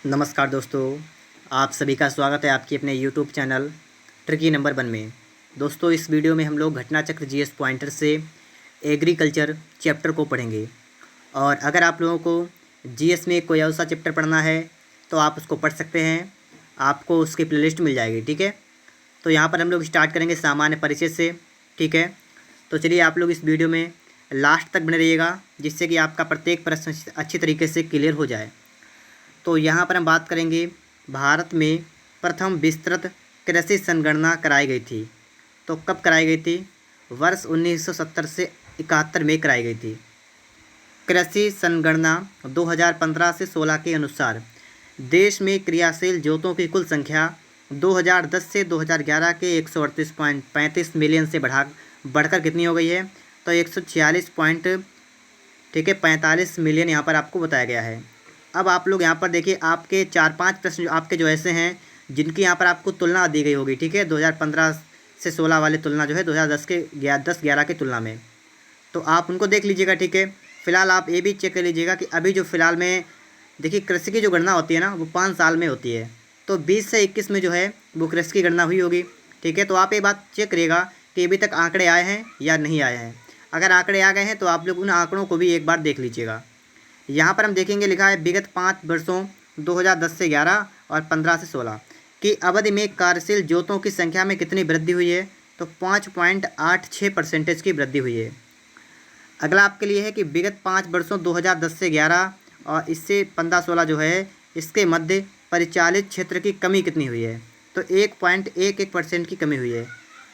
नमस्कार दोस्तों, आप सभी का स्वागत है आपकी अपने यूट्यूब चैनल ट्रिकी नंबर 1 में। दोस्तों, इस वीडियो में हम लोग घटना चक्र जीएस पॉइंटर से एग्रीकल्चर चैप्टर को पढ़ेंगे। और अगर आप लोगों को जीएस में कोई और सा चैप्टर पढ़ना है तो आप उसको पढ़ सकते हैं, आपको उसकी प्लेलिस्ट मिल जाएगी। ठीक है, तो यहाँ पर हम लोग स्टार्ट करेंगे सामान्य परिचय से। ठीक है, तो चलिए आप लोग इस वीडियो में लास्ट तक बने रहिएगा, जिससे कि आपका प्रत्येक प्रश्न अच्छी तरीके से क्लियर हो जाए। तो यहाँ पर हम बात करेंगे, भारत में प्रथम विस्तृत कृषि संगणना कराई गई थी। तो कब कराई गई थी? वर्ष 1970 से 71 में कराई गई थी। कृषि संगणना 2015 से 16 के अनुसार देश में क्रियाशील जोतों की कुल संख्या 2010 से 2011 के 138.35 मिलियन से बढ़कर कितनी हो गई है? तो 146 पॉइंट 45 मिलियन यहाँ पर आपको बताया गया है। अब आप लोग यहाँ पर देखिए, आपके 4-5 प्रश्न आपके जो ऐसे हैं जिनकी यहाँ पर आपको तुलना दी गई होगी। ठीक है, 2015 से 16 वाले तुलना जो है 2010 के 10-11 की तुलना में, तो आप उनको देख लीजिएगा। ठीक है, फिलहाल आप ये भी चेक कर लीजिएगा कि अभी जो फ़िलहाल में देखिए कृषि की जो गणना होती है ना, वो 5 साल में होती है। तो 20 से 21 में जो है वो कृषि की गणना हुई होगी। ठीक है, तो आप ये बात चेक करिएगा कि अभी तक आंकड़े आए हैं या नहीं आए हैं। अगर आंकड़े आ गए हैं तो आप लोग उन आंकड़ों को भी एक बार देख लीजिएगा। यहाँ पर हम देखेंगे, लिखा है विगत 5 वर्षों 2010 से 11 और 15 से 16 की अवधि में कार्यशील जोतों की संख्या में कितनी वृद्धि हुई है? तो 5.86% की वृद्धि हुई है। अगला आपके लिए है कि विगत 5 वर्षों 2010 से 11 और इससे 15-16 जो है, इसके मध्य परिचालित क्षेत्र की कमी कितनी हुई है? तो 1.11% की कमी हुई है।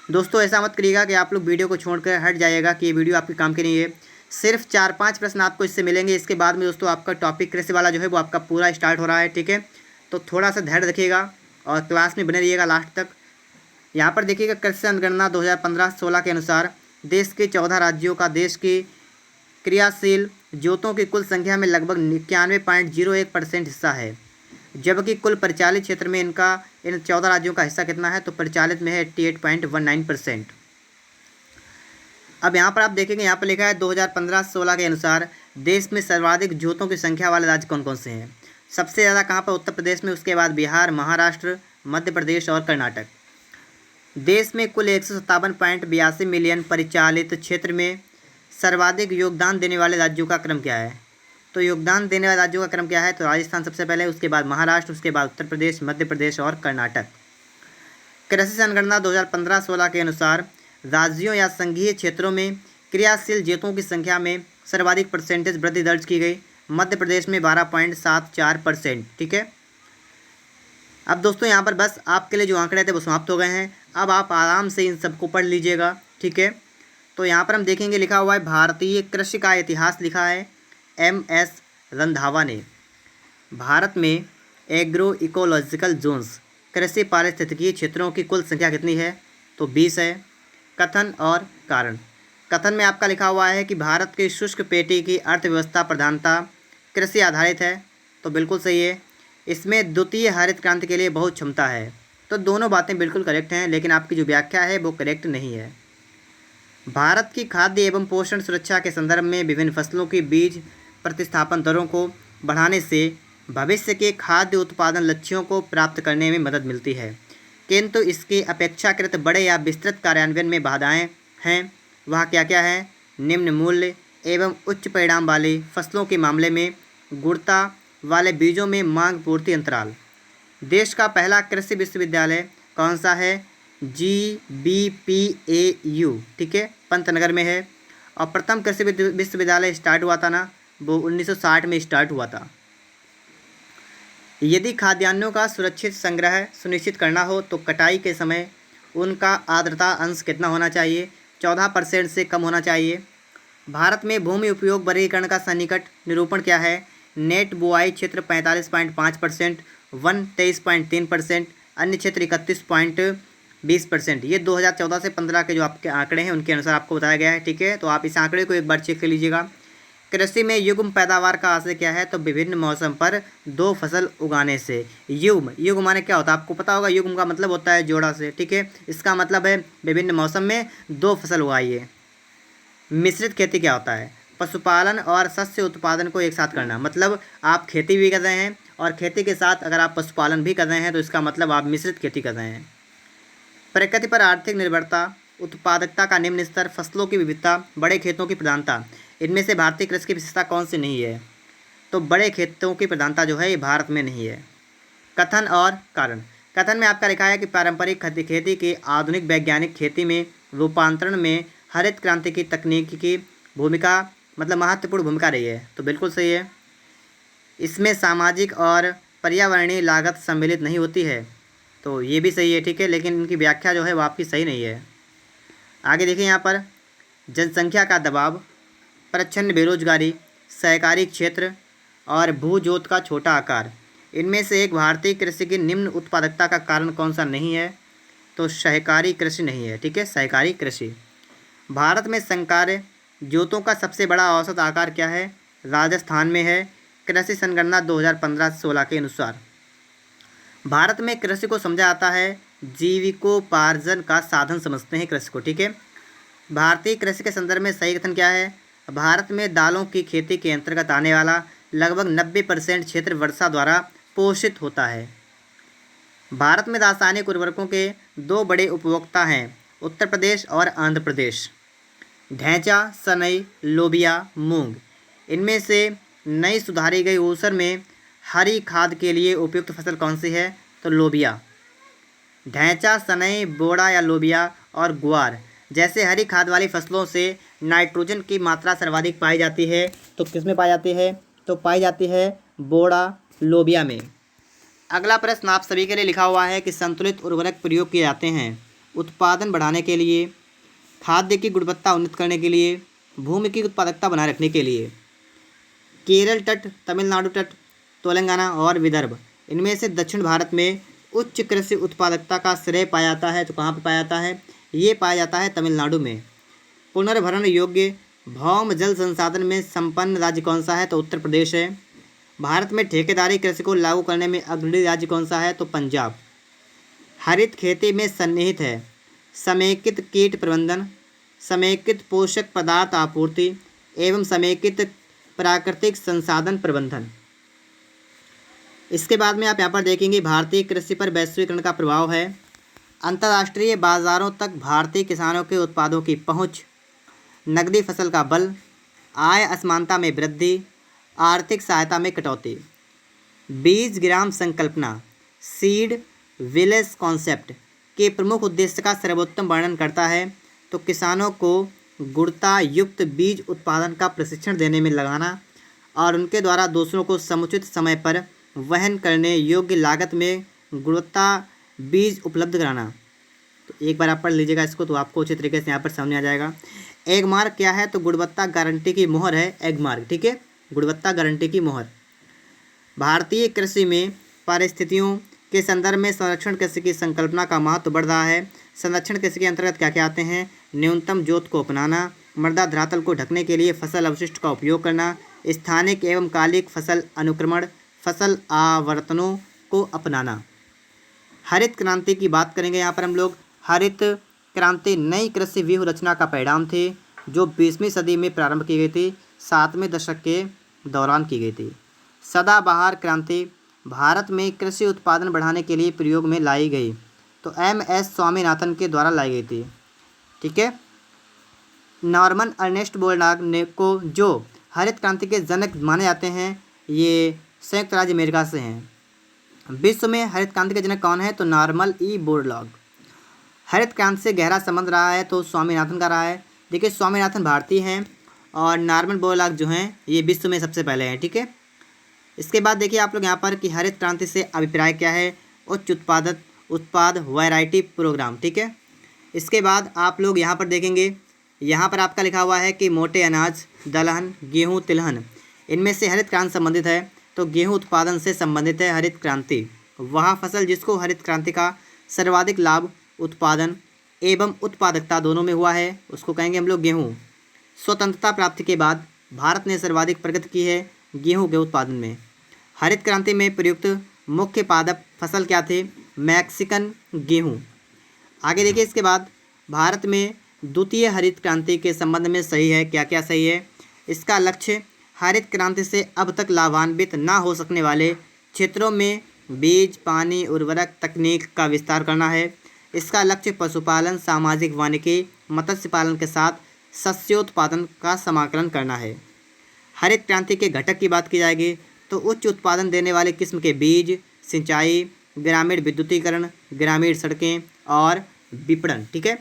दोस्तों, ऐसा मत करिएगा कि आप लोग वीडियो को छोड़कर हट जाइएगा कि ये वीडियो आपके काम की नहीं है। सिर्फ 4-5 प्रश्न आपको इससे मिलेंगे। इसके बाद में दोस्तों आपका टॉपिक कृषि वाला जो है वो आपका पूरा स्टार्ट हो रहा है। ठीक है, तो थोड़ा सा धैर्य रखिएगा और क्लास में बने रहिएगा लास्ट तक। यहाँ पर देखिएगा, कृषि जनगणना 2015-16 के अनुसार देश के 14 राज्यों का देश की क्रियाशील जोतों की कुल संख्या में लगभग 91.01% हिस्सा है, जबकि कुल परिचालित क्षेत्र में इन 14 राज्यों का हिस्सा कितना है? तो परिचालित में है 88.19%। अब यहाँ पर आप देखेंगे, यहाँ पर लिखा है 2015-16 के अनुसार देश में सर्वाधिक जोतों की संख्या वाले राज्य कौन कौन से हैं? सबसे ज़्यादा कहाँ पर? उत्तर प्रदेश में, उसके बाद बिहार, महाराष्ट्र, मध्य प्रदेश और कर्नाटक। देश में कुल 157.82 मिलियन परिचालित क्षेत्र में सर्वाधिक योगदान देने वाले राज्यों का क्रम क्या है? तो योगदान देने वाले राज्यों का क्रम क्या है? तो राजस्थान सबसे पहले, उसके बाद महाराष्ट्र, उसके बाद उत्तर प्रदेश, मध्य प्रदेश और कर्नाटक। कृषि जनगणना 2015-16 के अनुसार राज्यों या संघीय क्षेत्रों में क्रियाशील जोतों की संख्या में सर्वाधिक परसेंटेज वृद्धि दर्ज की गई। मध्य प्रदेश में 12.74%। ठीक है, अब दोस्तों यहाँ पर बस आपके लिए जो आंकड़े थे वो समाप्त हो गए हैं। अब आप आराम से इन सबको पढ़ लीजिएगा। ठीक है, तो यहाँ पर हम देखेंगे, लिखा हुआ है भारतीय कृषि का इतिहास, लिखा है MS रंधावा ने। भारत में एग्रो इकोलॉजिकल जोन्स कृषि पारिस्थितिकीय क्षेत्रों की कुल संख्या कितनी है? तो 20 है। कथन और कारण। कथन में आपका लिखा हुआ है कि भारत की शुष्क पेटी की अर्थव्यवस्था प्रधानता कृषि आधारित है। तो बिल्कुल सही है। इसमें द्वितीय हरित क्रांति के लिए बहुत क्षमता है। तो दोनों बातें बिल्कुल करेक्ट हैं, लेकिन आपकी जो व्याख्या है वो करेक्ट नहीं है। भारत की खाद्य एवं पोषण सुरक्षा के संदर्भ में विभिन्न फसलों की बीज प्रतिस्थापन दरों को बढ़ाने से भविष्य के खाद्य उत्पादन लक्ष्यों को प्राप्त करने में मदद मिलती है, किंतु इसके अपेक्षाकृत बड़े या विस्तृत कार्यान्वयन में बाधाएं हैं। वह क्या क्या है? निम्न मूल्य एवं उच्च परिणाम वाली फसलों के मामले में गुणवत्ता वाले बीजों में मांग पूर्ति अंतराल। देश का पहला कृषि विश्वविद्यालय कौन सा है? GBPAU। ठीक है, पंतनगर में है। और प्रथम कृषि विश्वविद्यालय स्टार्ट हुआ था ना, वो 1960 में स्टार्ट हुआ था। यदि खाद्यान्नों का सुरक्षित संग्रह सुनिश्चित करना हो तो कटाई के समय उनका आर्द्रता अंश कितना होना चाहिए? 14% से कम होना चाहिए। भारत में भूमि उपयोग वर्गीकरण का सन्निकट निरूपण क्या है? नेट बुआई क्षेत्र 45.5%, वन 23.3%, अन्य क्षेत्र 31.20%। ये 2014 से 15 के जो आपके आंकड़े हैं उनके अनुसार आपको बताया गया है। ठीक है, तो आप इस आंकड़े को एक बार चेक कर लीजिएगा। कृषि में युग्म पैदावार का आशय क्या है? तो विभिन्न मौसम पर 2 फसल उगाने से। युग्म माने क्या होता है? आपको पता होगा, युग्म का मतलब होता है जोड़ा से। ठीक है, इसका मतलब है विभिन्न मौसम में 2 फसल उगाइए। मिश्रित खेती क्या होता है? पशुपालन और शस्य उत्पादन को एक साथ करना, मतलब आप खेती भी कर रहे हैं और खेती के साथ अगर आप पशुपालन भी कर रहे हैं तो इसका मतलब आप मिश्रित खेती कर रहे हैं। प्रकृति पर आर्थिक निर्भरता, उत्पादकता का निम्न स्तर, फसलों की विविधता, बड़े खेतों की प्रधानता, इनमें से भारतीय कृषि की विशेषता कौन सी नहीं है? तो बड़े खेतों की प्रधानता जो है ये भारत में नहीं है। कथन और कारण। कथन में आपका लिखा है कि पारंपरिक खेती के आधुनिक वैज्ञानिक खेती में रूपांतरण में हरित क्रांति की तकनीक की भूमिका मतलब महत्वपूर्ण भूमिका रही है। तो बिल्कुल सही है। इसमें सामाजिक और पर्यावरणीय लागत सम्मिलित नहीं होती है। तो ये भी सही है, ठीक है, लेकिन इनकी व्याख्या जो है वो आपकी सही नहीं है। आगे देखिए यहाँ पर जनसंख्या का दबाव, प्रच्छन्न बेरोजगारी, सहकारी क्षेत्र और भूजोत का छोटा आकार, इनमें से एक भारतीय कृषि की निम्न उत्पादकता का कारण कौन सा नहीं है? तो सहकारी कृषि नहीं है, ठीक है, सहकारी कृषि। भारत में संकर जोतों का सबसे बड़ा औसत आकार क्या है? राजस्थान में है। कृषि संगणना 2015-16 के अनुसार भारत में कृषि को समझा जाता है जीविकोपार्जन का साधन समझते हैं कृषि को, ठीक है। भारतीय कृषि के संदर्भ में सही कथन क्या है? भारत में दालों की खेती के अंतर्गत आने वाला लगभग 90% क्षेत्र वर्षा द्वारा पोषित होता है। भारत में रासायनिक उर्वरकों के 2 बड़े उपभोक्ता हैं, उत्तर प्रदेश और आंध्र प्रदेश। ढैंचा, सनई, लोबिया, मूंग, इनमें से नई सुधारी गई ऊसर में हरी खाद के लिए उपयुक्त फसल कौन सी है? तो लोबिया। ढैंचा, सनई, बोड़ा या लोबिया और ग्वार जैसे हरी खाद वाली फसलों से नाइट्रोजन की मात्रा सर्वाधिक पाई जाती है। तो किस में पाई जाती है? तो पाई जाती है बोड़ा, लोबिया में। अगला प्रश्न आप सभी के लिए लिखा हुआ है कि संतुलित उर्वरक प्रयोग किए जाते हैं उत्पादन बढ़ाने के लिए, खाद्य की गुणवत्ता उन्नत करने के लिए, भूमि की उत्पादकता बनाए रखने के लिए। केरल तट, तमिलनाडु तट, तेलंगाना और विदर्भ, इनमें से दक्षिण भारत में उच्च कृषि उत्पादकता का श्रेय पाया जाता है। तो कहाँ पर पाया जाता है? ये पाया जाता है तमिलनाडु में। पुनर्भरण योग्य भौम जल संसाधन में संपन्न राज्य कौन सा है? तो उत्तर प्रदेश है। भारत में ठेकेदारी कृषि को लागू करने में अग्रणी राज्य कौन सा है? तो पंजाब। हरित खेती में सन्निहित है समेकित कीट प्रबंधन, समेकित पोषक पदार्थ आपूर्ति एवं समेकित प्राकृतिक संसाधन प्रबंधन। इसके बाद में आप यहाँ पर देखेंगे भारतीय कृषि पर वैश्वीकरण का प्रभाव है। अंतर्राष्ट्रीय बाज़ारों तक भारतीय किसानों के उत्पादों की पहुँच, नकदी फसल का बल, आय असमानता में वृद्धि, आर्थिक सहायता में कटौती। बीज ग्राम संकल्पना, सीड विलेज कॉन्सेप्ट के प्रमुख उद्देश्य का सर्वोत्तम वर्णन करता है। तो किसानों को गुणवत्ता युक्त बीज उत्पादन का प्रशिक्षण देने में लगाना और उनके द्वारा दूसरों को समुचित समय पर वहन करने योग्य लागत में गुणवत्ता बीज उपलब्ध कराना। तो एक बार आप पढ़ लीजिएगा इसको तो आपको अच्छी तरीके से यहाँ पर समझ आ जाएगा। एगमार्क क्या है? तो गुणवत्ता गारंटी की मोहर है एगमार्क, ठीक है, गुणवत्ता गारंटी की मोहर। भारतीय कृषि में परिस्थितियों के संदर्भ में संरक्षण कृषि की संकल्पना का महत्व बढ़ रहा है। संरक्षण कृषि के अंतर्गत क्या क्या आते हैं? न्यूनतम जोत को अपनाना, मृदा धरातल को ढकने के लिए फसल अवशिष्ट का उपयोग करना, स्थानिक एवं कालिक फसल अनुक्रमण, फसल आवर्तनों को अपनाना। हरित क्रांति की बात करेंगे यहाँ पर हम लोग। हरित क्रांति नई कृषि व्यूह रचना का परिणाम थे जो 20वीं सदी में प्रारंभ की गई थी, 7वें दशक के दौरान की गई थी। सदाबहार क्रांति भारत में कृषि उत्पादन बढ़ाने के लिए प्रयोग में लाई गई। तो MS स्वामीनाथन के द्वारा लाई गई थी, ठीक है। नॉर्मन अर्नेस्ट बोरलॉग ने को जो हरित क्रांति के जनक माने जाते हैं ये संयुक्त राज्य अमेरिका से हैं। विश्व में हरित क्रांति के जनक कौन है? तो नॉर्मन ई बोरलॉग। हरित क्रांति से गहरा संबंध रहा है तो स्वामीनाथन का रहा है। देखिए स्वामीनाथन भारतीय हैं और नॉर्मन बोरलॉग जो हैं ये विश्व में सबसे पहले हैं, ठीक है। इसके बाद देखिए आप लोग यहाँ पर कि हरित क्रांति से अभिप्राय क्या है? उच्च उत्पाद वैरायटी प्रोग्राम, ठीक है। इसके बाद आप लोग यहाँ पर देखेंगे, यहाँ पर आपका लिखा हुआ है कि मोटे अनाज, दलहन, गेहूँ, तिलहन, इनमें से हरित क्रांति संबंधित है। तो गेहूँ उत्पादन से संबंधित है हरित क्रांति। वह फसल जिसको हरित क्रांति का सर्वाधिक लाभ उत्पादन एवं उत्पादकता दोनों में हुआ है उसको कहेंगे हम लोग गेहूँ। स्वतंत्रता प्राप्ति के बाद भारत ने सर्वाधिक प्रगति की है गेहूँ के उत्पादन में। हरित क्रांति में प्रयुक्त मुख्य पादप फसल क्या थे? मैक्सिकन गेहूँ। आगे देखिए इसके बाद भारत में द्वितीय हरित क्रांति के संबंध में सही है, क्या क्या सही है? इसका लक्ष्य हरित क्रांति से अब तक लाभान्वित ना हो सकने वाले क्षेत्रों में बीज, पानी, उर्वरक तकनीक का विस्तार करना है। इसका लक्ष्य पशुपालन, सामाजिक वानिकी, मत्स्य पालन के साथ शस्योत्पादन का समाकलन करना है। हरित क्रांति के घटक की बात की जाएगी तो उच्च उत्पादन देने वाले किस्म के बीज, सिंचाई, ग्रामीण विद्युतीकरण, ग्रामीण सड़कें और विपणन। ठीक है,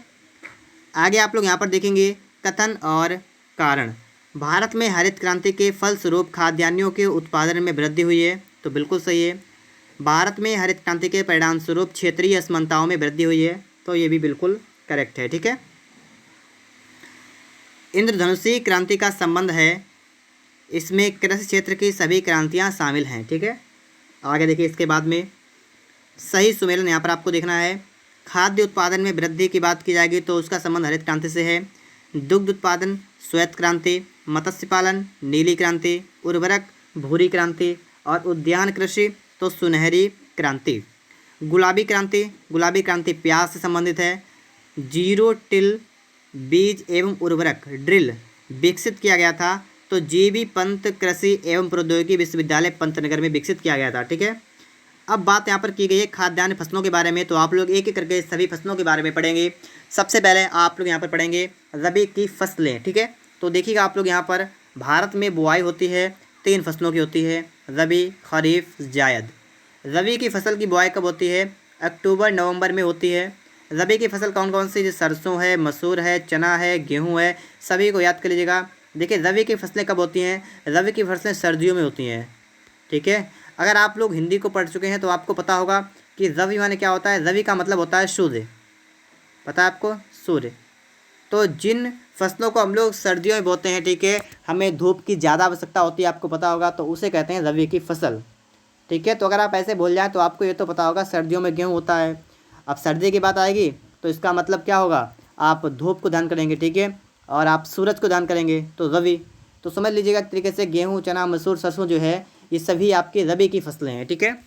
आगे आप लोग यहाँ पर देखेंगे कथन और कारण। भारत में हरित क्रांति के फलस्वरूप खाद्यान्नों के उत्पादन में वृद्धि हुई है, तो बिल्कुल सही है। भारत में हरित क्रांति के परिणाम स्वरूप क्षेत्रीय असमानताओं में वृद्धि हुई है, तो ये भी बिल्कुल करेक्ट है। ठीक है, इंद्रधनुषी क्रांति का संबंध है, इसमें कृषि क्षेत्र की सभी क्रांतियाँ शामिल हैं। ठीक है, आगे देखिए इसके बाद में सही सुमेलन यहाँ पर आपको देखना है। खाद्य उत्पादन में वृद्धि की बात की जाएगी तो उसका संबंध हरित क्रांति से है। दुग्ध उत्पादन श्वेत क्रांति, मत्स्य पालन नीली क्रांति, उर्वरक भूरी क्रांति और उद्यान कृषि तो सुनहरी क्रांति। गुलाबी क्रांति प्याज से संबंधित है। जीरो टिल बीज एवं उर्वरक ड्रिल विकसित किया गया था, तो जीबी पंत कृषि एवं प्रौद्योगिकी विश्वविद्यालय पंतनगर में विकसित किया गया था। ठीक है, अब बात यहाँ पर की गई है खाद्यान्न फसलों के बारे में, तो आप लोग एक एक करके सभी फसलों के बारे में पढ़ेंगे। सबसे पहले आप लोग यहाँ पर पढ़ेंगे रबी की फसलें। ठीक है, तो देखिएगा आप लोग यहाँ पर भारत में बुआई होती है 3 फसलों की होती है, रबी, खरीफ, जायद। रबी की फसल की बुआई कब होती है? अक्टूबर नवंबर में होती है। रबी की फसल कौन कौन सी? जैसे सरसों है, मसूर है, चना है, गेहूँ है, सभी को याद कर लीजिएगा। देखिए रबी की फसलें कब होती हैं? रबी की फसलें सर्दियों में होती हैं। ठीक है, अगर आप लोग हिंदी को पढ़ चुके हैं तो आपको पता होगा कि रवि माने क्या होता है। रवि का मतलब होता है सूर्य, पता है आपको, सूर्य। तो जिन फसलों को हम लोग सर्दियों में बोते हैं, ठीक है, हमें धूप की ज़्यादा आवश्यकता होती है, आपको पता होगा, तो उसे कहते हैं रबी की फसल। ठीक है, तो अगर आप ऐसे बोल जाएं तो आपको ये तो पता होगा सर्दियों में गेहूँ होता है। अब सर्दी की बात आएगी तो इसका मतलब क्या होगा? आप धूप को ध्यान करेंगे, ठीक है, और आप सूरज को ध्यान करेंगे तो रवि। तो समझ लीजिएगा एक तरीके से गेहूँ, चना, मसूर, सरसों जो है ये सभी आपकी रबी की फसलें हैं। ठीक है,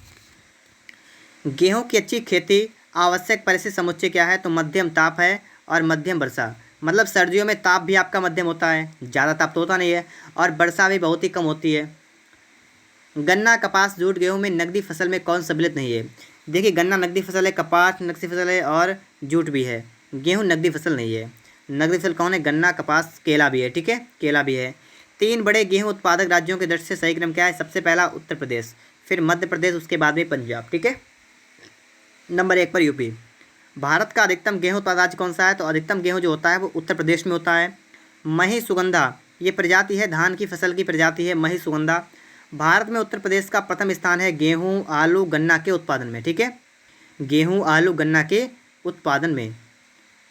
गेहूं की अच्छी खेती आवश्यक परिस्थिति समुच्चय क्या है? तो मध्यम ताप है और मध्यम वर्षा। मतलब सर्दियों में ताप भी आपका मध्यम होता है, ज़्यादा ताप तो होता नहीं है, और वर्षा भी बहुत ही कम होती है। गन्ना, कपास, जूट, गेहूं में नकदी फसल में कौन सम्मिलित नहीं है? देखिए गन्ना नकदी फसल है, कपास नकदी फसल है और जूट भी है। गेहूँ नकदी फसल नहीं है। नकदी फसल कौन है? गन्ना, कपास, केला भी है। ठीक है, केला भी है। 3 बड़े गेहूं उत्पादक राज्यों के दृष्टि से सही क्रम क्या है? सबसे पहला उत्तर प्रदेश, फिर मध्य प्रदेश, उसके बाद में पंजाब। ठीक है, नंबर 1 पर यूपी। भारत का अधिकतम गेहूं उत्पादक राज्य कौन सा है? तो अधिकतम गेहूं जो होता है वो उत्तर प्रदेश में होता है। मही सुगंधा ये प्रजाति है, धान की फसल की प्रजाति है मही सुगंधा। भारत में उत्तर प्रदेश का प्रथम स्थान है गेहूँ, आलू, गन्ना के उत्पादन में। ठीक है, गेहूँ, आलू, गन्ना के उत्पादन में।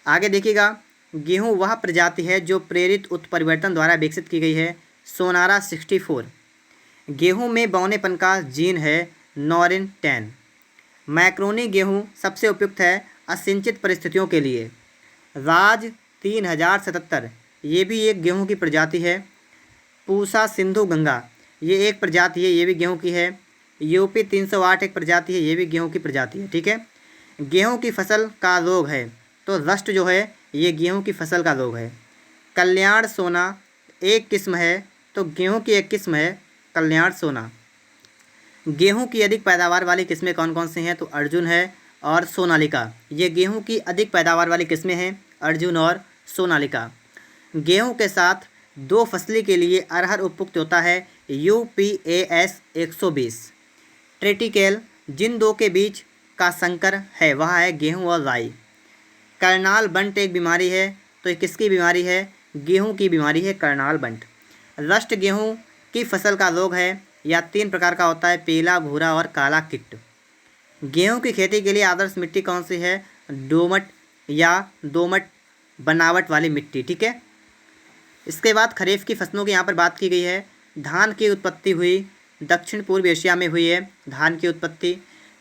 आगे देखिएगा, गेहूँ वह प्रजाति है जो प्रेरित उत्परिवर्तन द्वारा विकसित की गई है, सोनारा 64। गेहूँ में बौनेपन का जीन है, नॉरिन 10। मैक्रोनी गेहूँ सबसे उपयुक्त है असिंचित परिस्थितियों के लिए, राज 3077 ये भी एक गेहूँ की प्रजाति है। पूसा सिंधु गंगा ये एक प्रजाति है, ये भी गेहूँ की है। यूपी 308 एक प्रजाति है, ये भी गेहूँ की प्रजाति है। ठीक है, गेहूँ की फसल का रोग है तो रस्ट जो है ये गेहूँ की फसल का रोग है। कल्याण सोना एक किस्म है, तो गेहूँ की एक किस्म है कल्याण सोना। गेहूँ की अधिक पैदावार वाली किस्में कौन कौन सी हैं? तो अर्जुन है और सोनालिका। ये गेहूँ की अधिक पैदावार वाली किस्में हैं, अर्जुन और सोनालिका। गेहूँ के साथ 2 फसली के लिए अरहर उपयुक्त होता है, UPAS 120। ट्रेटिकेल जिन 2 के बीच का संकर है वह है गेहूँ और राई। करनाल बंट एक बीमारी है, तो ये किसकी बीमारी है? गेहूँ की बीमारी है करनाल बंट। रस्ट गेहूँ की फसल का रोग है या 3 प्रकार का होता है, पीला, भूरा और काला कीट। गेहूँ की खेती के लिए आदर्श मिट्टी कौन सी है? दोमट या दोमट बनावट वाली मिट्टी। ठीक है, इसके बाद खरीफ की फसलों की यहाँ पर बात की गई है। धान की उत्पत्ति हुई दक्षिण पूर्व एशिया में हुई है, धान की उत्पत्ति।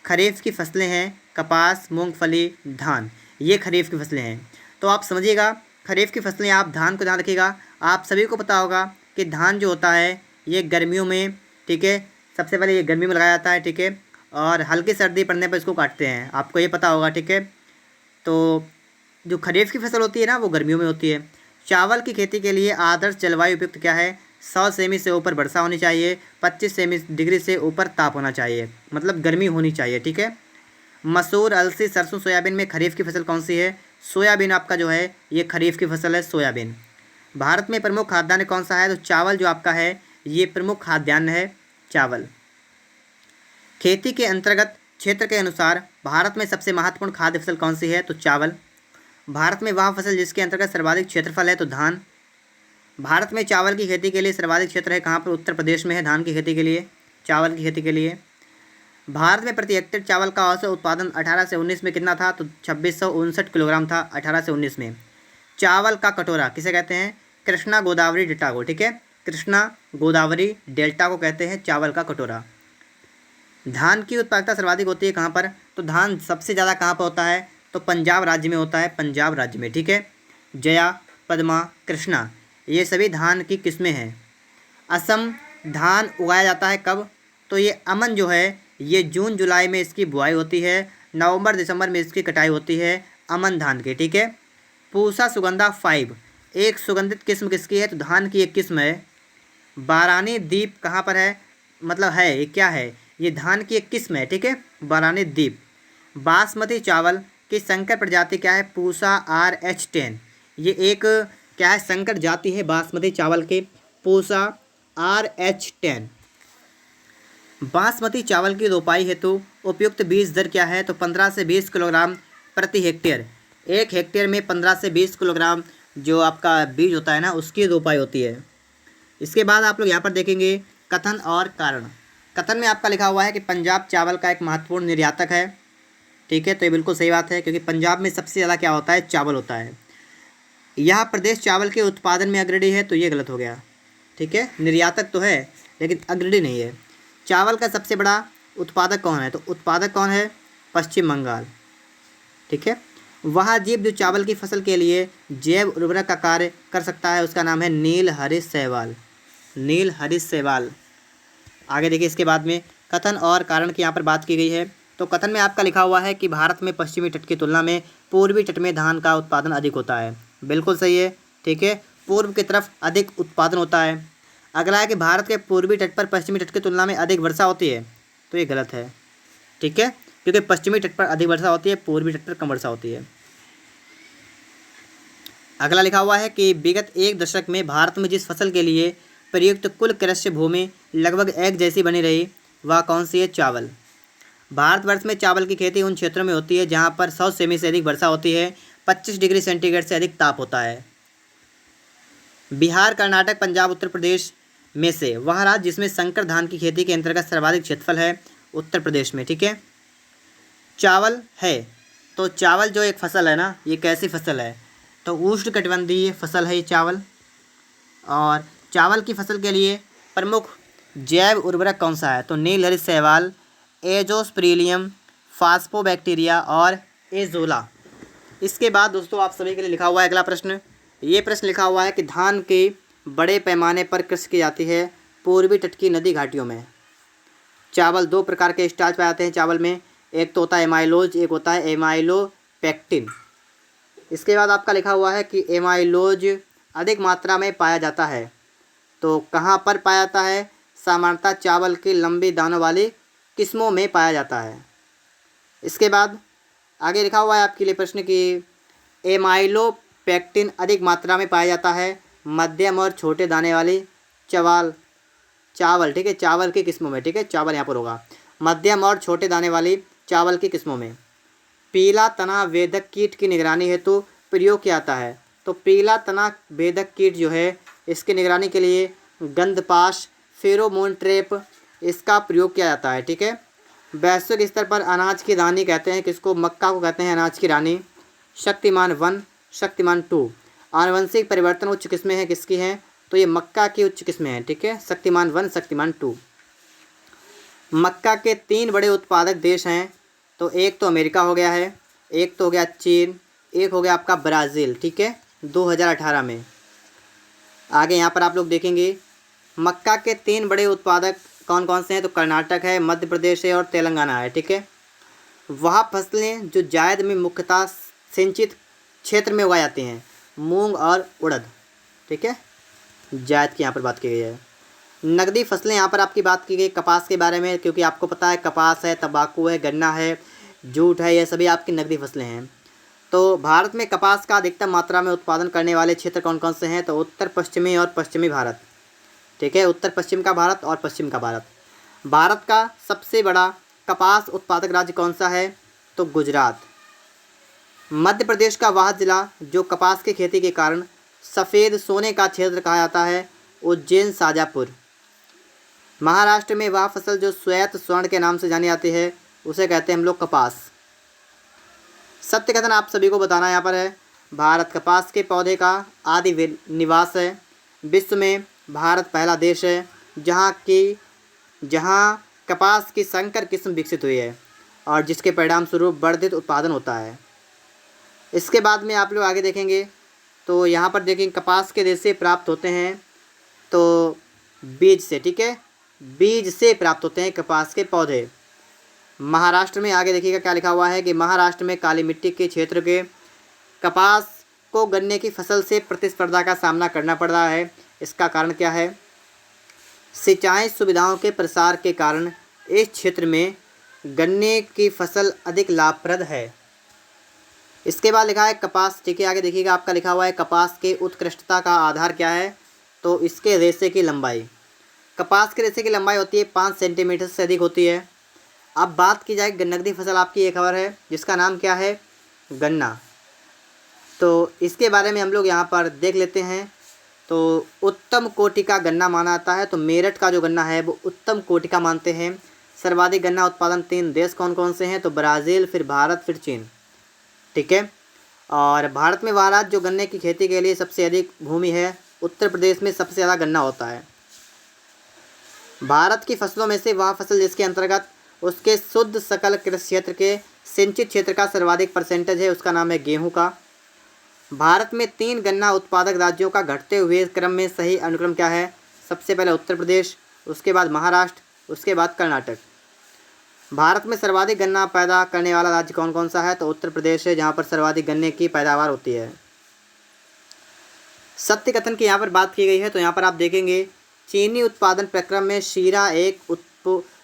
खरीफ की फसलें हैं कपास, मूंगफली, धान, ये खरीफ की फसलें हैं। तो आप समझिएगा खरीफ की फसलें, आप धान को ध्यान रखिएगा। आप सभी को पता होगा कि धान जो होता है ये गर्मियों में, ठीक है, सबसे पहले ये गर्मी में लगाया जाता है। ठीक है, और हल्की सर्दी पड़ने पर इसको काटते हैं, आपको ये पता होगा। ठीक है, तो जो खरीफ की फसल होती है ना वो गर्मियों में होती है। चावल की खेती के लिए आदर्श जलवायु उपयुक्त क्या है? 100 सेमी से ऊपर वर्षा होनी चाहिए, 25 सेमी डिग्री से ऊपर ताप होना चाहिए, मतलब गर्मी होनी चाहिए, ठीक है। मसूर, अलसी, सरसों, सोयाबीन में खरीफ की फसल कौन सी है? सोयाबीन आपका जो है ये खरीफ की फसल है, सोयाबीन। भारत में प्रमुख खाद्यान्न कौन सा है? तो चावल जो आपका है ये प्रमुख खाद्यान्न है, चावल। खेती के अंतर्गत क्षेत्र के अनुसार भारत में सबसे महत्वपूर्ण खाद्य फसल कौन सी है? तो चावल। भारत में वह फसल जिसके अंतर्गत सर्वाधिक क्षेत्रफल है? तो धान। भारत में चावल की खेती के लिए सर्वाधिक क्षेत्र है कहाँ पर? उत्तर प्रदेश में है, धान की खेती के लिए, चावल की खेती के लिए। भारत में प्रति हेक्टेयर चावल का औसत उत्पादन 18 से 19 में कितना था? तो 2659 किलोग्राम था 18 से 19 में। चावल का कटोरा किसे कहते हैं? कृष्णा गोदावरी डेल्टा को, ठीक है, कृष्णा गोदावरी डेल्टा को कहते हैं चावल का कटोरा। धान की उत्पादकता सर्वाधिक होती है कहाँ पर? तो धान सबसे ज़्यादा कहाँ पर होता है? तो पंजाब राज्य में होता है, पंजाब राज्य में, ठीक है। जया, पद्मा, कृष्णा ये सभी धान की किस्में हैं। असम धान उगाया जाता है कब? तो ये अमन जो है ये जून जुलाई में इसकी बुआई होती है, नवंबर दिसंबर में इसकी कटाई होती है अमन धान की, ठीक है। पूसा सुगंधा 5 एक सुगंधित किस्म किसकी है? तो धान की एक किस्म है। बारानी द्वीप कहाँ पर है? मतलब है ये क्या है? ये धान की एक किस्म है, ठीक है, बारानी द्वीप। बासमती चावल की संकर प्रजाति क्या है? पूसा RH10 ये एक क्या है? संकर जाति है बासमती चावल के, पूसा RH10। बासमती चावल की रोपाई हेतु उपयुक्त बीज दर क्या है? तो 15 से 20 किलोग्राम प्रति हेक्टेयर। एक हेक्टेयर में 15 से 20 किलोग्राम जो आपका बीज होता है ना उसकी रोपाई होती है। इसके बाद आप लोग यहाँ पर देखेंगे कथन और कारण। कथन में आपका लिखा हुआ है कि पंजाब चावल का एक महत्वपूर्ण निर्यातक है, ठीक है, तो ये बिल्कुल सही बात है क्योंकि पंजाब में सबसे ज़्यादा क्या होता है? चावल होता है। यह प्रदेश चावल के उत्पादन में अग्रणी है, तो ये गलत हो गया, ठीक है, निर्यातक तो है लेकिन अग्रणी नहीं है। चावल का सबसे बड़ा उत्पादक कौन है? तो उत्पादक कौन है? पश्चिम बंगाल, ठीक है। वह जीव जो चावल की फसल के लिए जैव उर्वरक का कार्य कर सकता है उसका नाम है नील हरीश शैवाल, नील हरीश शैवाल। आगे देखिए इसके बाद में कथन और कारण की यहाँ पर बात की गई है। तो कथन में आपका लिखा हुआ है कि भारत में पश्चिमी तट की तुलना में पूर्वी तट में धान का उत्पादन अधिक होता है, बिल्कुल सही है, ठीक है, पूर्व की तरफ अधिक उत्पादन होता है। अगला है कि भारत के पूर्वी तट पर पश्चिमी तट की तुलना में अधिक वर्षा होती है, तो ये गलत है, ठीक है, क्योंकि पश्चिमी तट पर अधिक वर्षा होती है, पूर्वी तट पर कम वर्षा होती है। अगला लिखा हुआ है कि विगत एक दशक में भारत में जिस फसल के लिए प्रयुक्त कुल कृषि भूमि लगभग एक जैसी बनी रही वह कौन सी है? चावल। भारतवर्ष में चावल की खेती उन क्षेत्रों में होती है जहाँ पर 100 सेमी से अधिक वर्षा होती है, 25 डिग्री सेंटीग्रेड से अधिक ताप होता है। बिहार, कर्नाटक, पंजाब, उत्तर प्रदेश में से वह राज्य जिसमें संकर धान की खेती के अंतर्गत सर्वाधिक क्षेत्रफल है, उत्तर प्रदेश में, ठीक है। चावल है, तो चावल जो एक फसल है ना ये कैसी फसल है? तो उष्णकटिबंधीय फसल है ये चावल। और चावल की फसल के लिए प्रमुख जैव उर्वरक कौन सा है? तो नील हरित शैवाल, एजोस्पिरिलियम, फास्फोबैक्टीरिया और एजोला। इसके बाद दोस्तों आप सभी के लिए लिखा हुआ है अगला प्रश्न। ये प्रश्न लिखा हुआ है कि धान की बड़े पैमाने पर कृषि की जाती है पूर्वी तट की नदी घाटियों में। चावल दो प्रकार के स्टार्च पाए जाते हैं चावल में, एक तो होता है एमाइलोज, एक होता है एमाइलोपेक्टिन। इसके बाद आपका लिखा हुआ है कि एमाइलोज अधिक मात्रा में पाया जाता है, तो कहाँ पर पाया जाता है? सामान्यतः चावल की लंबी दानों वाली किस्मों में पाया जाता है। इसके बाद आगे लिखा हुआ है आपके लिए प्रश्न कि एमाइलोपेक्टिन अधिक मात्रा में पाया जाता है मध्यम और छोटे दाने वाली चावल, ठीक है, चावल की किस्मों में, ठीक है, चावल यहाँ पर होगा, मध्यम और छोटे दाने वाली चावल की किस्मों में। पीला तना वेदक कीट की निगरानी हेतु प्रयोग किया जाता है, तो पीला तना वेदक कीट जो है इसकी निगरानी के लिए गंधपाश, फेरोमोन ट्रैप इसका प्रयोग किया जाता है, ठीक है। वैश्विक स्तर पर अनाज की रानी कहते हैं किसको? मक्का को कहते हैं अनाज की रानी। शक्तिमान 1, शक्तिमान 2 आनुवंशिक परिवर्तन उच्च किस्में हैं किसकी हैं? तो ये मक्का की उच्च किस्में हैं, ठीक है, शक्तिमान 1, शक्तिमान 2। मक्का के 3 बड़े उत्पादक देश हैं, तो एक तो अमेरिका हो गया है, एक तो हो गया चीन, एक हो गया आपका ब्राज़ील, ठीक है, 2018 में। आगे यहाँ पर आप लोग देखेंगे मक्का के 3 बड़े उत्पादक कौन कौन से हैं? तो कर्नाटक है, मध्य प्रदेश है और तेलंगाना है, ठीक है। वह फसलें जो जायद में मुख्यतः सिंचित क्षेत्र में उगाई जाती हैं, मूंग और उड़द, ठीक है। जायद की यहाँ पर बात की गई है। नकदी फसलें यहाँ पर आपकी बात की गई कपास के बारे में, क्योंकि आपको पता है कपास है, तंबाकू है, गन्ना है, जूट है, ये सभी आपकी नकदी फसलें हैं। तो भारत में कपास का अधिकतम मात्रा में उत्पादन करने वाले क्षेत्र कौन कौन से हैं? तो उत्तर पश्चिमी और पश्चिमी भारत। ठीक है, उत्तर पश्चिम का भारत और पश्चिम का भारत। भारत का सबसे बड़ा कपास उत्पादक राज्य कौन सा है? तो गुजरात। मध्य प्रदेश का वह जिला जो कपास की खेती के कारण सफ़ेद सोने का क्षेत्र कहा जाता है, उज्जैन शाजापुर। महाराष्ट्र में वह फसल जो श्वेत स्वर्ण के नाम से जानी जाती है, उसे कहते हैं हम लोग कपास। सत्य कथन आप सभी को बताना यहाँ पर है। भारत कपास के पौधे का आदि निवास है। विश्व में भारत पहला देश है जहाँ कपास की संकर किस्म विकसित हुई है और जिसके परिणाम स्वरूप वर्धित उत्पादन होता है। इसके बाद में आप लोग आगे देखेंगे तो यहाँ पर देखेंगे कपास के रेशे प्राप्त होते हैं तो बीज से। ठीक है, बीज से प्राप्त होते हैं कपास के पौधे। महाराष्ट्र में आगे देखिएगा क्या लिखा हुआ है कि महाराष्ट्र में काली मिट्टी के क्षेत्र के कपास को गन्ने की फसल से प्रतिस्पर्धा का सामना करना पड़ रहा है। इसका कारण क्या है? सिंचाई सुविधाओं के प्रसार के कारण इस क्षेत्र में गन्ने की फसल अधिक लाभप्रद है। इसके बाद लिखा है कपास। ठीक है, आगे देखिएगा आपका लिखा हुआ है कपास के उत्कृष्टता का आधार क्या है? तो इसके रेशे की लंबाई। कपास के रेशे की लंबाई होती है 5 सेंटीमीटर से अधिक होती है। अब बात की जाए नकदी फसल आपकी एक खबर है जिसका नाम क्या है? गन्ना। तो इसके बारे में हम लोग यहाँ पर देख लेते हैं। तो उत्तम कोटि का गन्ना माना जाता है, तो मेरठ का जो गन्ना है वो उत्तम कोटि का मानते हैं। सर्वाधिक गन्ना उत्पादन 3 देश कौन कौन से हैं? तो ब्राज़ील, फिर भारत, फिर चीन। ठीक है, और भारत में वह राज्य जो गन्ने की खेती के लिए सबसे अधिक भूमि है, उत्तर प्रदेश में सबसे ज़्यादा गन्ना होता है। भारत की फसलों में से वह फसल जिसके अंतर्गत उसके शुद्ध सकल कृषि क्षेत्र के सिंचित क्षेत्र का सर्वाधिक परसेंटेज है, उसका नाम है गेहूं का। भारत में 3 गन्ना उत्पादक राज्यों का घटते हुए क्रम में सही अनुक्रम क्या है? सबसे पहले उत्तर प्रदेश, उसके बाद महाराष्ट्र, उसके बाद कर्नाटक। भारत में सर्वाधिक गन्ना पैदा करने वाला राज्य कौन कौन सा है? तो उत्तर प्रदेश है, जहाँ पर सर्वाधिक गन्ने की पैदावार होती है। सत्य कथन की यहाँ पर बात की गई है, तो यहाँ पर आप देखेंगे चीनी उत्पादन प्रक्रम में शीरा एक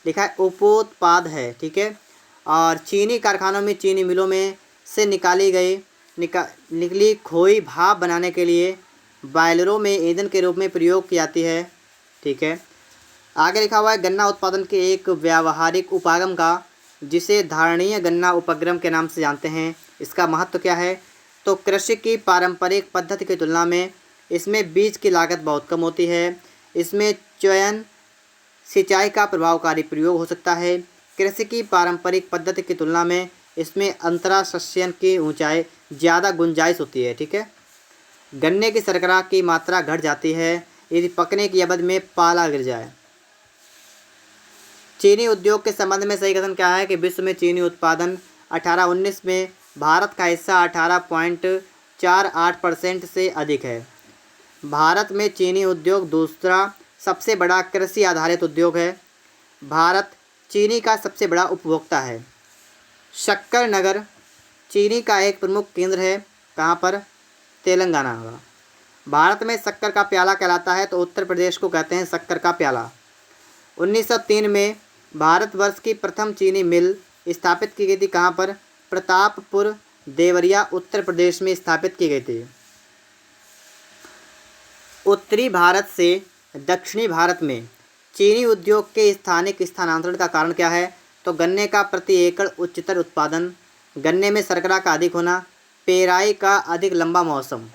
लिखा है उपोत्पाद है। ठीक है, और चीनी कारखानों में चीनी मिलों में से निकली खोई भाप बनाने के लिए बॉयलरों में ईंधन के रूप में प्रयोग की जाती है। ठीक है, आगे लिखा हुआ है गन्ना उत्पादन के एक व्यावहारिक उपागम का जिसे धारणीय गन्ना उपक्रम के नाम से जानते हैं, इसका महत्व क्या है? तो कृषि की पारंपरिक पद्धति की तुलना में इसमें बीज की लागत बहुत कम होती है। इसमें चयन सिंचाई का प्रभावकारी प्रयोग हो सकता है। कृषि की पारंपरिक पद्धति की तुलना में इसमें अंतराशस्यन की ऊंचाई ज़्यादा गुंजाइश होती है। ठीक है, गन्ने की शर्करा की मात्रा घट जाती है यदि पकने की अवधि में पाला गिर जाए। चीनी उद्योग के संबंध में सही कथन क्या है? कि विश्व में चीनी उत्पादन 18-19 में भारत का हिस्सा 18.48% से अधिक है। भारत में चीनी उद्योग दूसरा सबसे बड़ा कृषि आधारित उद्योग है। भारत चीनी का सबसे बड़ा उपभोक्ता है। शक्कर नगर चीनी का एक प्रमुख केंद्र है। कहाँ पर? तेलंगाना का। भारत में शक्कर का प्याला कहलाता है, तो उत्तर प्रदेश को कहते हैं शक्कर का प्याला। 1903 में भारतवर्ष की प्रथम चीनी मिल स्थापित की गई थी। कहाँ पर? प्रतापपुर देवरिया उत्तर प्रदेश में स्थापित की गई थी। उत्तरी भारत से दक्षिणी भारत में चीनी उद्योग के स्थानिक स्थानांतरण का कारण क्या है? तो गन्ने का प्रति एकड़ उच्चतर उत्पादन, गन्ने में शर्करा का अधिक होना, पेराई का अधिक लंबा मौसम।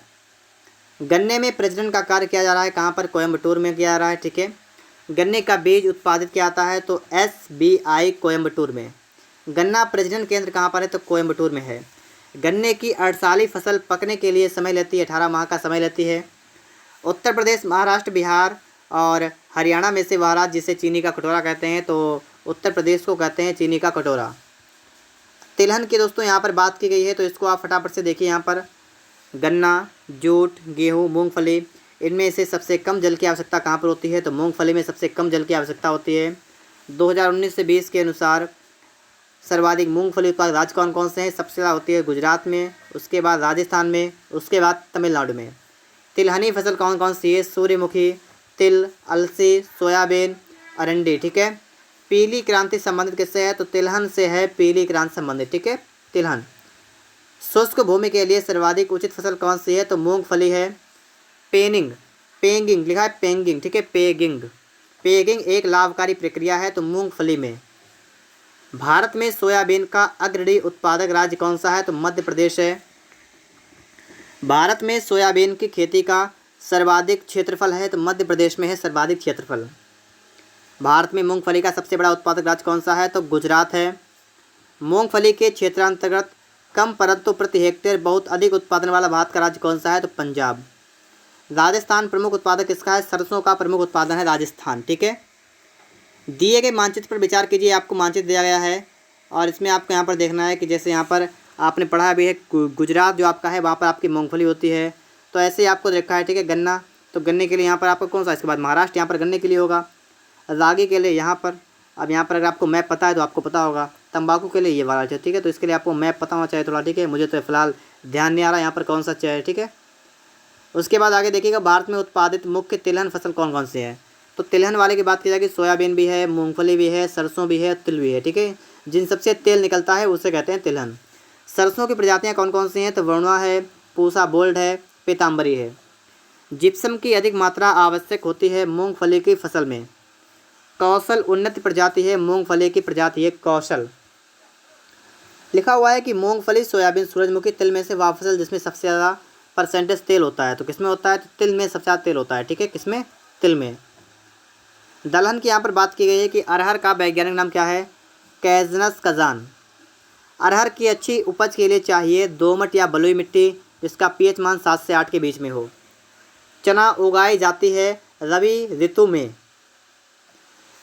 गन्ने में प्रजनन का कार्य किया जा रहा है। कहाँ पर? कोयम्बटूर में किया जा रहा है। ठीक है, गन्ने का बीज उत्पादित किया जाता है तो SBI कोयम्बटूर में। गन्ना प्रजनन केंद्र कहाँ पर है? तो कोयम्बटूर में है। गन्ने की 48 फसल पकने के लिए समय लेती है, 18 माह का समय लेती है। उत्तर प्रदेश, महाराष्ट्र, बिहार और हरियाणा में से वह राज्य जिसे चीनी का कटोरा कहते हैं, तो उत्तर प्रदेश को कहते हैं चीनी का कटोरा। तिलहन की दोस्तों यहाँ पर बात की गई है, तो इसको आप फटाफट से देखिए। यहाँ पर गन्ना, जूट, गेहूँ, मूंगफली, इनमें से सबसे कम जल की आवश्यकता कहाँ पर होती है? तो मूंगफली में सबसे कम जल की आवश्यकता होती है। 2019 से 20 के अनुसार सर्वाधिक मूंगफली उत्पादक राज्य कौन कौन से हैं? सबसे ज़्यादा होती है गुजरात में, उसके बाद राजस्थान में, उसके बाद तमिलनाडु में। तिलहनी फसल कौन कौन सी है? सूर्यमुखी, तिल, अलसी, सोयाबीन, अरंडी। ठीक है। पीली क्रांति संबंधित किससे है? तो तिलहन से है पीली क्रांति संबंधित। ठीक है, तिलहन। शुष्क भूमि के लिए सर्वाधिक उचित फसल कौन सी है? तो मूंगफली है। पेनिंग, पेंगिंग लिखा है, पेंगिंग। ठीक है, पेगिंग। पेगिंग एक लाभकारी प्रक्रिया है तो मूंगफली में। भारत में सोयाबीन का अग्रणी उत्पादक राज्य कौन सा है? तो मध्य प्रदेश है। भारत में सोयाबीन की खेती का सर्वाधिक क्षेत्रफल है तो मध्य प्रदेश में है सर्वाधिक क्षेत्रफल। भारत में मूंगफली का सबसे बड़ा उत्पादक राज्य कौन सा है? तो गुजरात है। मूंगफली के क्षेत्रांतर्गत कम परंतु प्रति हेक्टेयर बहुत अधिक उत्पादन वाला भारत का राज्य कौन सा है? तो पंजाब। राजस्थान प्रमुख उत्पादक किसका है? सरसों का प्रमुख उत्पादन है राजस्थान। ठीक है। दिए गए मानचित्र पर विचार कीजिए। आपको मानचित्र दिया गया है और इसमें आपको यहाँ पर देखना है कि जैसे यहाँ पर आपने पढ़ा भी है गुजरात जो आपका है वहाँ पर आपकी मूंगफली होती है। तो ऐसे ही आपको देखा है। ठीक है। गन्ना, तो गन्ने के लिए यहाँ पर आपको कौन सा? इसके बाद महाराष्ट्र यहाँ पर गन्ने के लिए होगा। रागी के लिए यहाँ पर, अब यहाँ पर अगर आपको मैप पता है तो आपको पता होगा। तंबाकू के लिए ये वाला है। ठीक है। तो इसके लिए आपको मैप पता होना चाहिए थोड़ा। ठीक है। मुझे तो फिलहाल ध्यान नहीं आ रहा यहाँ पर कौन सा चाहिए। ठीक है। उसके बाद आगे देखिएगा, भारत में उत्पादित मुख्य तिलहन फसल कौन कौन सी है? तो तिलहन वाले की बात की जाएगी, सोयाबीन भी है, मूंगफली भी है, सरसों भी है, तिल भी है। ठीक है। जिन सबसे तेल निकलता है उसे कहते हैं तिलहन। सरसों की प्रजातियाँ कौन कौन सी हैं? तो वरुणा है, पूसा गोल्ड है, पीताम्बरी है। जिप्सम की अधिक मात्रा आवश्यक होती है मूंगफली की फसल में। कौशल उन्नत प्रजाति है मूंगफली की प्रजाति है कौशल। लिखा हुआ है कि मूंगफली, सोयाबीन, सूरजमुखी, तिल में से वह फसल जिसमें सबसे ज़्यादा परसेंटेज तेल होता है। तो किसमें होता है? तो तिल में सबसे ज़्यादा तेल होता है। ठीक है। किसमें? तिल में। दलहन की यहाँ पर बात की गई है कि अरहर का वैज्ञानिक नाम क्या है? कैजनस कजान। अरहर की अच्छी उपज के लिए चाहिए दोमट या बलुई मिट्टी जिसका पीएच मान 7 से 8 के बीच में हो। चना उगाई जाती है रबी ऋतु में।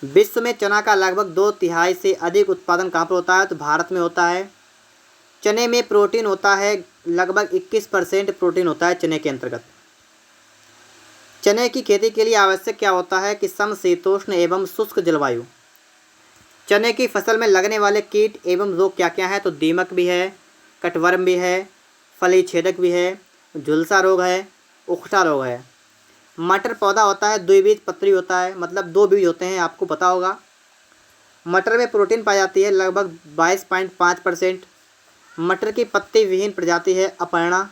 विश्व में चना का लगभग 2/3 से अधिक उत्पादन कहाँ पर होता है? तो भारत में होता है। चने में प्रोटीन होता है, लगभग 21% प्रोटीन होता है चने के अंतर्गत। चने की खेती के लिए आवश्यक क्या होता है? कि समशीतोष्ण एवं शुष्क जलवायु। चने की फसल में लगने वाले कीट एवं रोग क्या क्या हैं? तो दीमक भी है, कटवर्म भी है, फली छेदक भी है, झुलसा रोग है, उखटा रोग है। मटर पौधा होता है, द्विबीजपत्री होता है, मतलब 2 बीज होते हैं, आपको पता होगा। मटर में प्रोटीन पाई जाती है लगभग 22.5%। मटर की पत्ती विहीन प्रजाति है अपर्णा,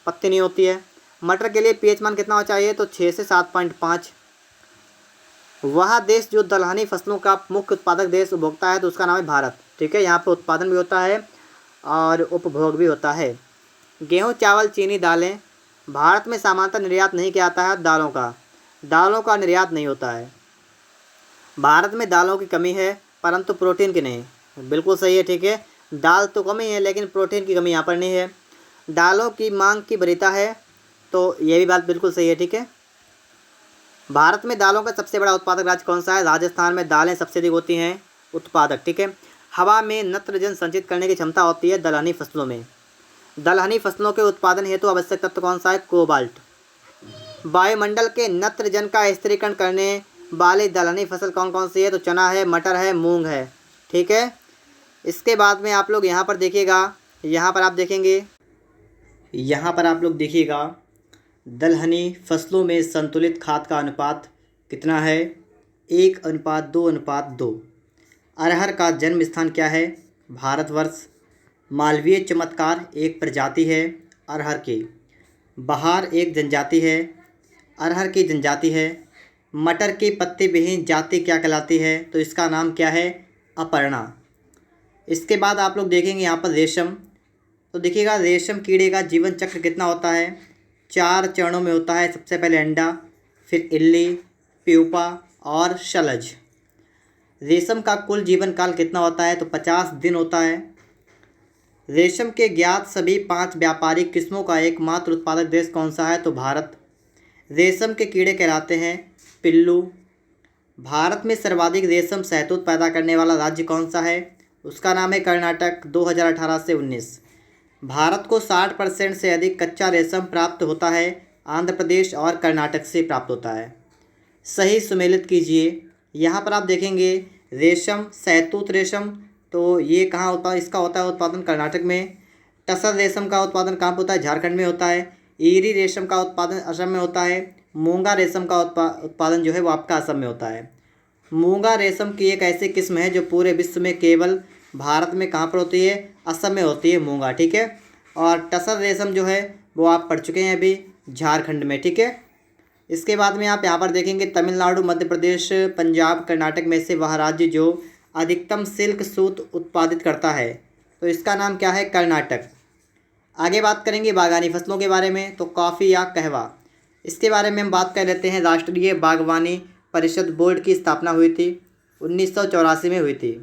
पत्ती नहीं होती है। मटर के लिए पीएच मान कितना होना चाहिए? तो 6 से 7.5। वह देश जो दलहनी फसलों का मुख्य उत्पादक देश उपभोक्ता है तो उसका नाम है भारत। ठीक है। यहाँ पर उत्पादन भी होता है और उपभोग भी होता है। गेहूँ, चावल, चीनी, दालें भारत में सामान्यतः निर्यात नहीं किया जाता है। दालों का निर्यात नहीं होता है। भारत में दालों की कमी है परंतु प्रोटीन की नहीं। बिल्कुल सही है। ठीक है। दाल तो कमी है लेकिन प्रोटीन की कमी यहाँ पर नहीं है। दालों की मांग की वरीयता है, तो ये भी बात बिल्कुल सही है। ठीक है। भारत में दालों का सबसे बड़ा उत्पादक राज्य कौन सा है? राजस्थान में दालें सबसे अधिक होती हैं उत्पादक। ठीक है। हवा में नत्रजन संचित करने की क्षमता होती है दलहनी फसलों में। दलहनी फसलों के उत्पादन हेतु आवश्यक तत्व कौन सा है? कोबाल्ट। वायुमंडल के नत्रजन का स्थिरीकरण करने वाली दलहनी फसल कौन कौन सी है? तो चना है, मटर है, मूंग है। ठीक है। इसके बाद में आप लोग यहाँ पर देखिएगा, यहाँ पर आप देखेंगे, यहाँ पर आप लोग देखिएगा दलहनी फसलों में संतुलित खाद का अनुपात कितना है? 1:2:2। अरहर का जन्म स्थान क्या है? भारतवर्ष। मालवीय चमत्कार एक प्रजाति है अरहर की। बहार एक जनजाति है अरहर की जनजाति है। मटर की पत्ती विहीन जाति क्या कहलाती है? तो इसका नाम क्या है? अपर्णा। इसके बाद आप लोग देखेंगे यहाँ पर रेशम, तो देखिएगा रेशम कीड़े का जीवन चक्र कितना होता है? 4 चरणों में होता है। सबसे पहले अंडा, फिर इल्ली, प्यूपा और शलज। रेशम का कुल जीवन काल कितना होता है? तो 50 दिन होता है। रेशम के ज्ञात सभी 5 व्यापारिक किस्मों का एकमात्र उत्पादक देश कौन सा है? तो भारत। रेशम के कीड़े कहलाते हैं पिल्लू। भारत में सर्वाधिक रेशम शहतूत पैदा करने वाला राज्य कौन सा है? उसका नाम है कर्नाटक। 2018 से 19। भारत को 60% से अधिक कच्चा रेशम प्राप्त होता है आंध्र प्रदेश और कर्नाटक से प्राप्त होता है। सही सुमेलित कीजिए। यहाँ पर आप देखेंगे रेशम, शहतूत रेशम, तो ये कहाँ होता है? इसका होता है उत्पादन कर्नाटक में। टसर रेशम का उत्पादन कहाँ पर होता है? झारखंड में होता है। ईरी रेशम का उत्पादन असम में होता है। मूंगा रेशम का उत्पादन जो है वो आपका असम में होता है। मूंगा रेशम की एक ऐसी किस्म है जो पूरे विश्व में केवल भारत में कहाँ पर होती है, असम में होती है मूंगा, ठीक है। और टसर रेशम जो है वो आप पढ़ चुके हैं अभी, झारखंड में, ठीक है। इसके बाद में आप यहाँ पर देखेंगे तमिलनाडु, मध्य प्रदेश, पंजाब, कर्नाटक में से वह राज्य जो अधिकतम सिल्क सूत उत्पादित करता है, तो इसका नाम क्या है, कर्नाटक। आगे बात करेंगे बागानी फसलों के बारे में, तो कॉफ़ी या कहवा, इसके बारे में हम बात कर लेते हैं। राष्ट्रीय बागवानी परिषद बोर्ड की स्थापना हुई थी 1984 में हुई थी।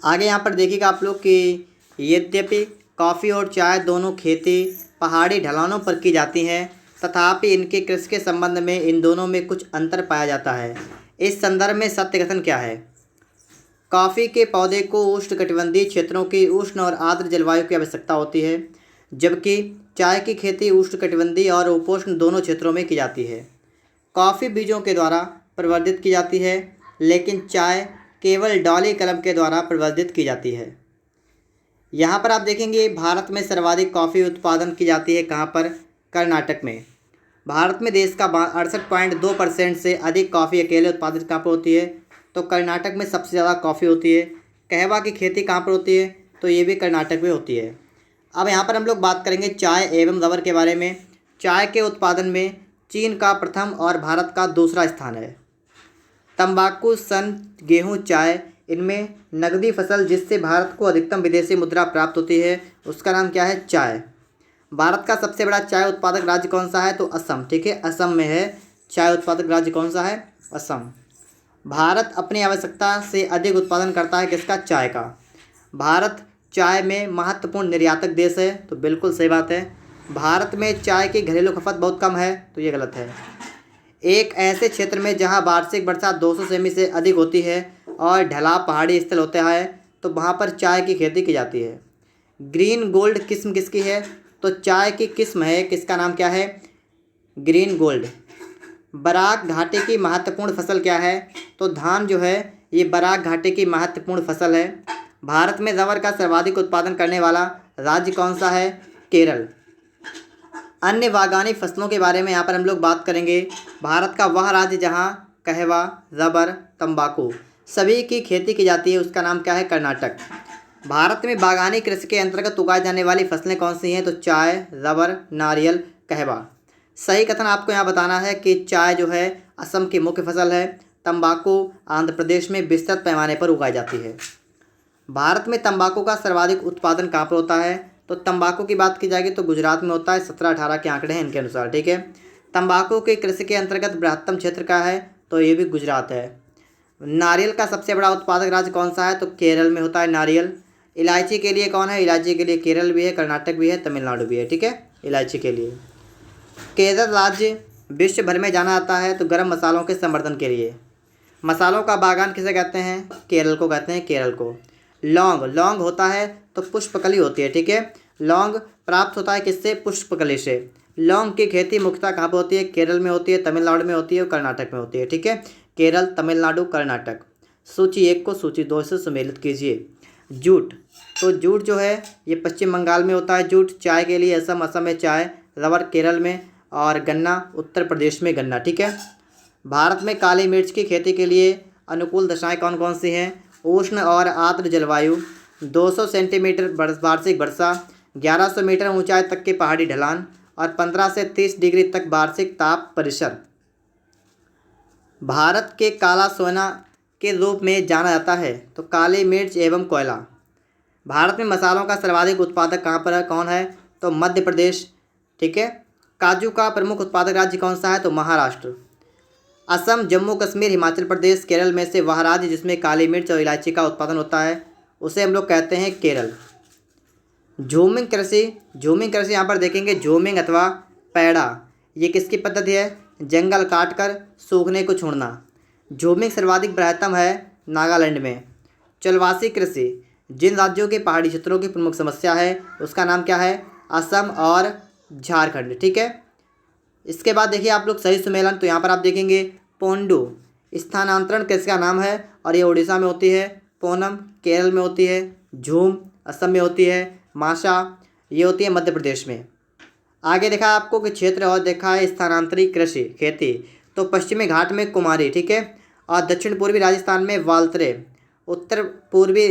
आगे यहाँ पर देखिएगा आप लोग कि यद्यपि कॉफ़ी और चाय दोनों खेती पहाड़ी ढलानों पर की जाती हैं, तथापि इनके कृषि के संबंध में इन दोनों में कुछ अंतर पाया जाता है। इस संदर्भ में सत्य कथन क्या है? कॉफ़ी के पौधे को उष्णकटिबंधीय क्षेत्रों की उष्ण और आर्द्र जलवायु की आवश्यकता होती है, जबकि चाय की खेती उष्णकटिबंधीय और उपोष्ण दोनों क्षेत्रों में की जाती है। कॉफ़ी बीजों के द्वारा प्रवर्धित की जाती है, लेकिन चाय केवल डॉली कलम के द्वारा प्रवर्धित की जाती है। यहाँ पर आप देखेंगे भारत में सर्वाधिक कॉफ़ी उत्पादन की जाती है कहाँ पर, कर्नाटक में। भारत में देश का 68.2% से अधिक कॉफ़ी अकेले उत्पादित कहाँ पर होती है, तो कर्नाटक में सबसे ज़्यादा कॉफ़ी होती है। कहवा की खेती कहाँ पर होती है, तो ये भी कर्नाटक में होती है। अब यहाँ पर हम लोग बात करेंगे चाय एवं रबर के बारे में। चाय के उत्पादन में चीन का प्रथम और भारत का दूसरा स्थान है। तंबाकू, सन, गेहूँ, चाय, इनमें नकदी फसल जिससे भारत को अधिकतम विदेशी मुद्रा प्राप्त होती है, उसका नाम क्या है, चाय। भारत का सबसे बड़ा चाय उत्पादक राज्य कौन सा है, तो असम, ठीक है, असम में है। चाय उत्पादक राज्य कौन सा है, असम। भारत अपनी आवश्यकता से अधिक उत्पादन करता है किसका, चाय का। भारत चाय में महत्वपूर्ण निर्यातक देश है, तो बिल्कुल सही बात है। भारत में चाय की घरेलू खपत बहुत कम है, तो ये गलत है। एक ऐसे क्षेत्र में जहां वार्षिक वर्षा 200 सेमी से अधिक होती है और ढलाव पहाड़ी स्थल होता है, तो वहां पर चाय की खेती की जाती है। ग्रीन गोल्ड किस्म किसकी है, तो चाय की किस्म है, किसका नाम क्या है, ग्रीन गोल्ड। बराक घाटी की महत्वपूर्ण फसल क्या है, तो धान जो है ये बराक घाटी की महत्वपूर्ण फसल है। भारत में रबर का सर्वाधिक उत्पादन करने वाला राज्य कौन सा है, केरल। अन्य बागानी फसलों के बारे में यहाँ पर हम लोग बात करेंगे। भारत का वह राज्य जहाँ कहवा, रबर, तंबाकू सभी की खेती की जाती है, उसका नाम क्या है, कर्नाटक। भारत में बागानी कृषि के अंतर्गत उगाई जाने वाली फसलें कौन सी हैं, तो चाय, रबर, नारियल, कहवा। सही कथन आपको यहाँ बताना है कि चाय जो है असम की मुख्य फसल है, तंबाकू आंध्र प्रदेश में विस्तृत पैमाने पर उगाई जाती है। भारत में तंबाकू का सर्वाधिक उत्पादन कहाँ पर होता है, तो तंबाकू की बात की जाएगी तो गुजरात में होता है, 17-18 के आंकड़े हैं इनके अनुसार, ठीक है। तंबाकू के कृषि के अंतर्गत बृहत्तम क्षेत्र का है, तो ये भी गुजरात है। नारियल का सबसे बड़ा उत्पादक राज्य कौन सा है, तो केरल में होता है नारियल। इलायची के लिए कौन है, इलायची के लिए केरल भी है, कर्नाटक भी है, तमिलनाडु भी है, ठीक है। इलायची के लिए केरल राज्य विश्व भर में जाना जाता है तो गर्म मसालों के संवर्धन के लिए। मसालों का बागान किसे कहते हैं, केरल को कहते हैं, केरल को। लौंग, लौंग होता है तो पुष्पकली होती है, ठीक है। लौंग प्राप्त होता है किससे, पुष्पकली से। लौंग की खेती मुख्यतः कहाँ पर होती है, केरल में होती है, तमिलनाडु में होती है और कर्नाटक में होती है, ठीक है। केरल, तमिलनाडु, कर्नाटक। सूची 1 को सूची 2 से सम्मिलित कीजिए। जूट, तो जूट जो है ये पश्चिम बंगाल में होता है। जूट चाय के लिए असम, असम में चाय। रबर केरल में, और गन्ना उत्तर प्रदेश में गन्ना, ठीक है। भारत में काली मिर्च की खेती के लिए अनुकूल दशाएं कौन कौन सी हैं, उष्ण और आर्द्र जलवायु, 200 सेंटीमीटर वार्षिक वर्षा, 1100 मीटर ऊंचाई तक के पहाड़ी ढलान और 15 से 30 डिग्री तक वार्षिक ताप परिसर। भारत के काला सोना के रूप में जाना जाता है, तो काली मिर्च एवं कोयला। भारत में मसालों का सर्वाधिक उत्पादक कहाँ पर है, कौन है, तो मध्य प्रदेश, ठीक है। काजू का प्रमुख उत्पादक राज्य कौन सा है, तो महाराष्ट्र। असम, जम्मू कश्मीर, हिमाचल प्रदेश, केरल में से वह राज्य जिसमें काली मिर्च और इलायची का उत्पादन होता है उसे हम लोग कहते हैं केरल। झूमिंग कृषि, झूमिंग कृषि यहाँ पर देखेंगे, झूमिंग अथवा पैड़ा, ये किसकी पद्धति है, जंगल काटकर सूखने को छोड़ना। झूमिंग सर्वाधिक बृहत्तम है नागालैंड में। चलवासी कृषि, जिन राज्यों के पहाड़ी क्षेत्रों की प्रमुख समस्या है उसका नाम क्या है, असम और झारखंड, ठीक है। इसके बाद देखिए आप लोग सही सुमेलन, तो यहाँ पर आप देखेंगे पोंडू स्थानांतरण कृषि का नाम है और ये उड़ीसा में होती है। पोनम केरल में होती है। झूम असम में होती है। माशा ये होती है मध्य प्रदेश में। आगे देखा आपको कि क्षेत्र और देखा है स्थानांतरित कृषि खेती। तो पश्चिमी घाट में कुमारी, ठीक है, और दक्षिण पूर्वी राजस्थान में वालतरे, उत्तर पूर्वी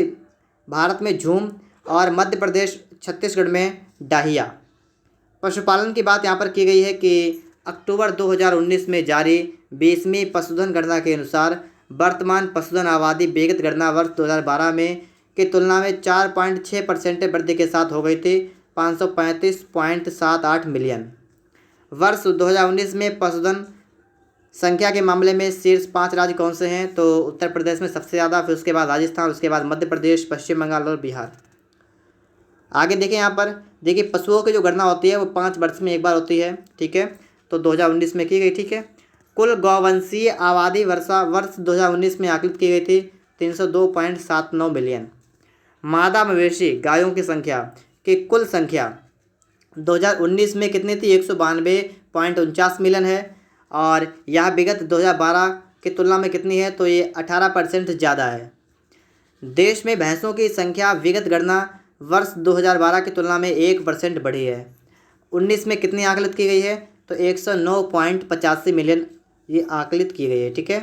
भारत में झूम, और मध्य प्रदेश छत्तीसगढ़ में डाहिया। पशुपालन की बात यहाँ पर की गई है कि अक्टूबर 2019 में जारी 20वीं पशुधन गणना के अनुसार वर्तमान पशुधन आबादी विगत गणना वर्ष 2012 में की तुलना में 4.6% वृद्धि के साथ हो गई थी 535.78 मिलियन। वर्ष 2019 में पशुधन संख्या के मामले में शीर्ष 5 राज्य कौन से हैं? तो उत्तर प्रदेश में सबसे ज़्यादा, फिर उसके बाद राजस्थान, उसके बाद मध्य प्रदेश, पश्चिम बंगाल और बिहार। आगे देखिए यहाँ पर, देखिए पशुओं की जो गणना होती है वो 5 वर्ष में एक बार होती है, ठीक है। तो 2019 में की गई, ठीक है। कुल गौवंशीय आबादी वर्ष 2019 में आकलित की गई थी 302.79 मिलियन। मादा मवेशी गायों की संख्या की कुल संख्या 2019 में कितनी थी? 192.49 मिलियन है, और यह विगत 2012 की तुलना में कितनी है? तो ये 18% ज़्यादा है। देश में भैंसों की संख्या विगत गणना वर्ष 2012 की तुलना में 1% बढ़ी है। 19 में कितनी आकलित की गई है? तो 109.85 मिलियन ये आकलित की गई है, ठीक है।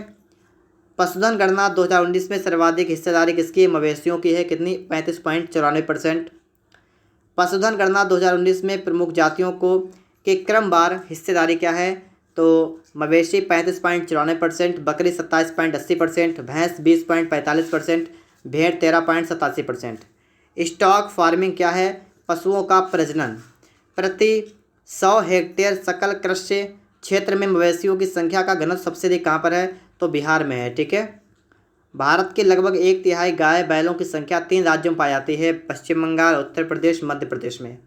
पशुधन गणना 2019 में सर्वाधिक हिस्सेदारी किसकी? मवेशियों की है, कितनी? 35.94%। पशुधन गणना 2019 में प्रमुख जातियों को के क्रमवार हिस्सेदारी क्या है? तो मवेशी 35.94%, बकरी 27.80%, भैंस 20.45%, भेड़ 13.87%। स्टॉक फार्मिंग क्या है? पशुओं का प्रजनन। प्रति 100 हेक्टेयर सकल कृषि क्षेत्र में मवेशियों की संख्या का घनत्व सबसे अधिक कहाँ पर है? तो बिहार में है, ठीक है। भारत के लगभग 1/3 गाय बैलों की संख्या 3 राज्यों में पाई जाती है, पश्चिम बंगाल, उत्तर प्रदेश, मध्य प्रदेश में।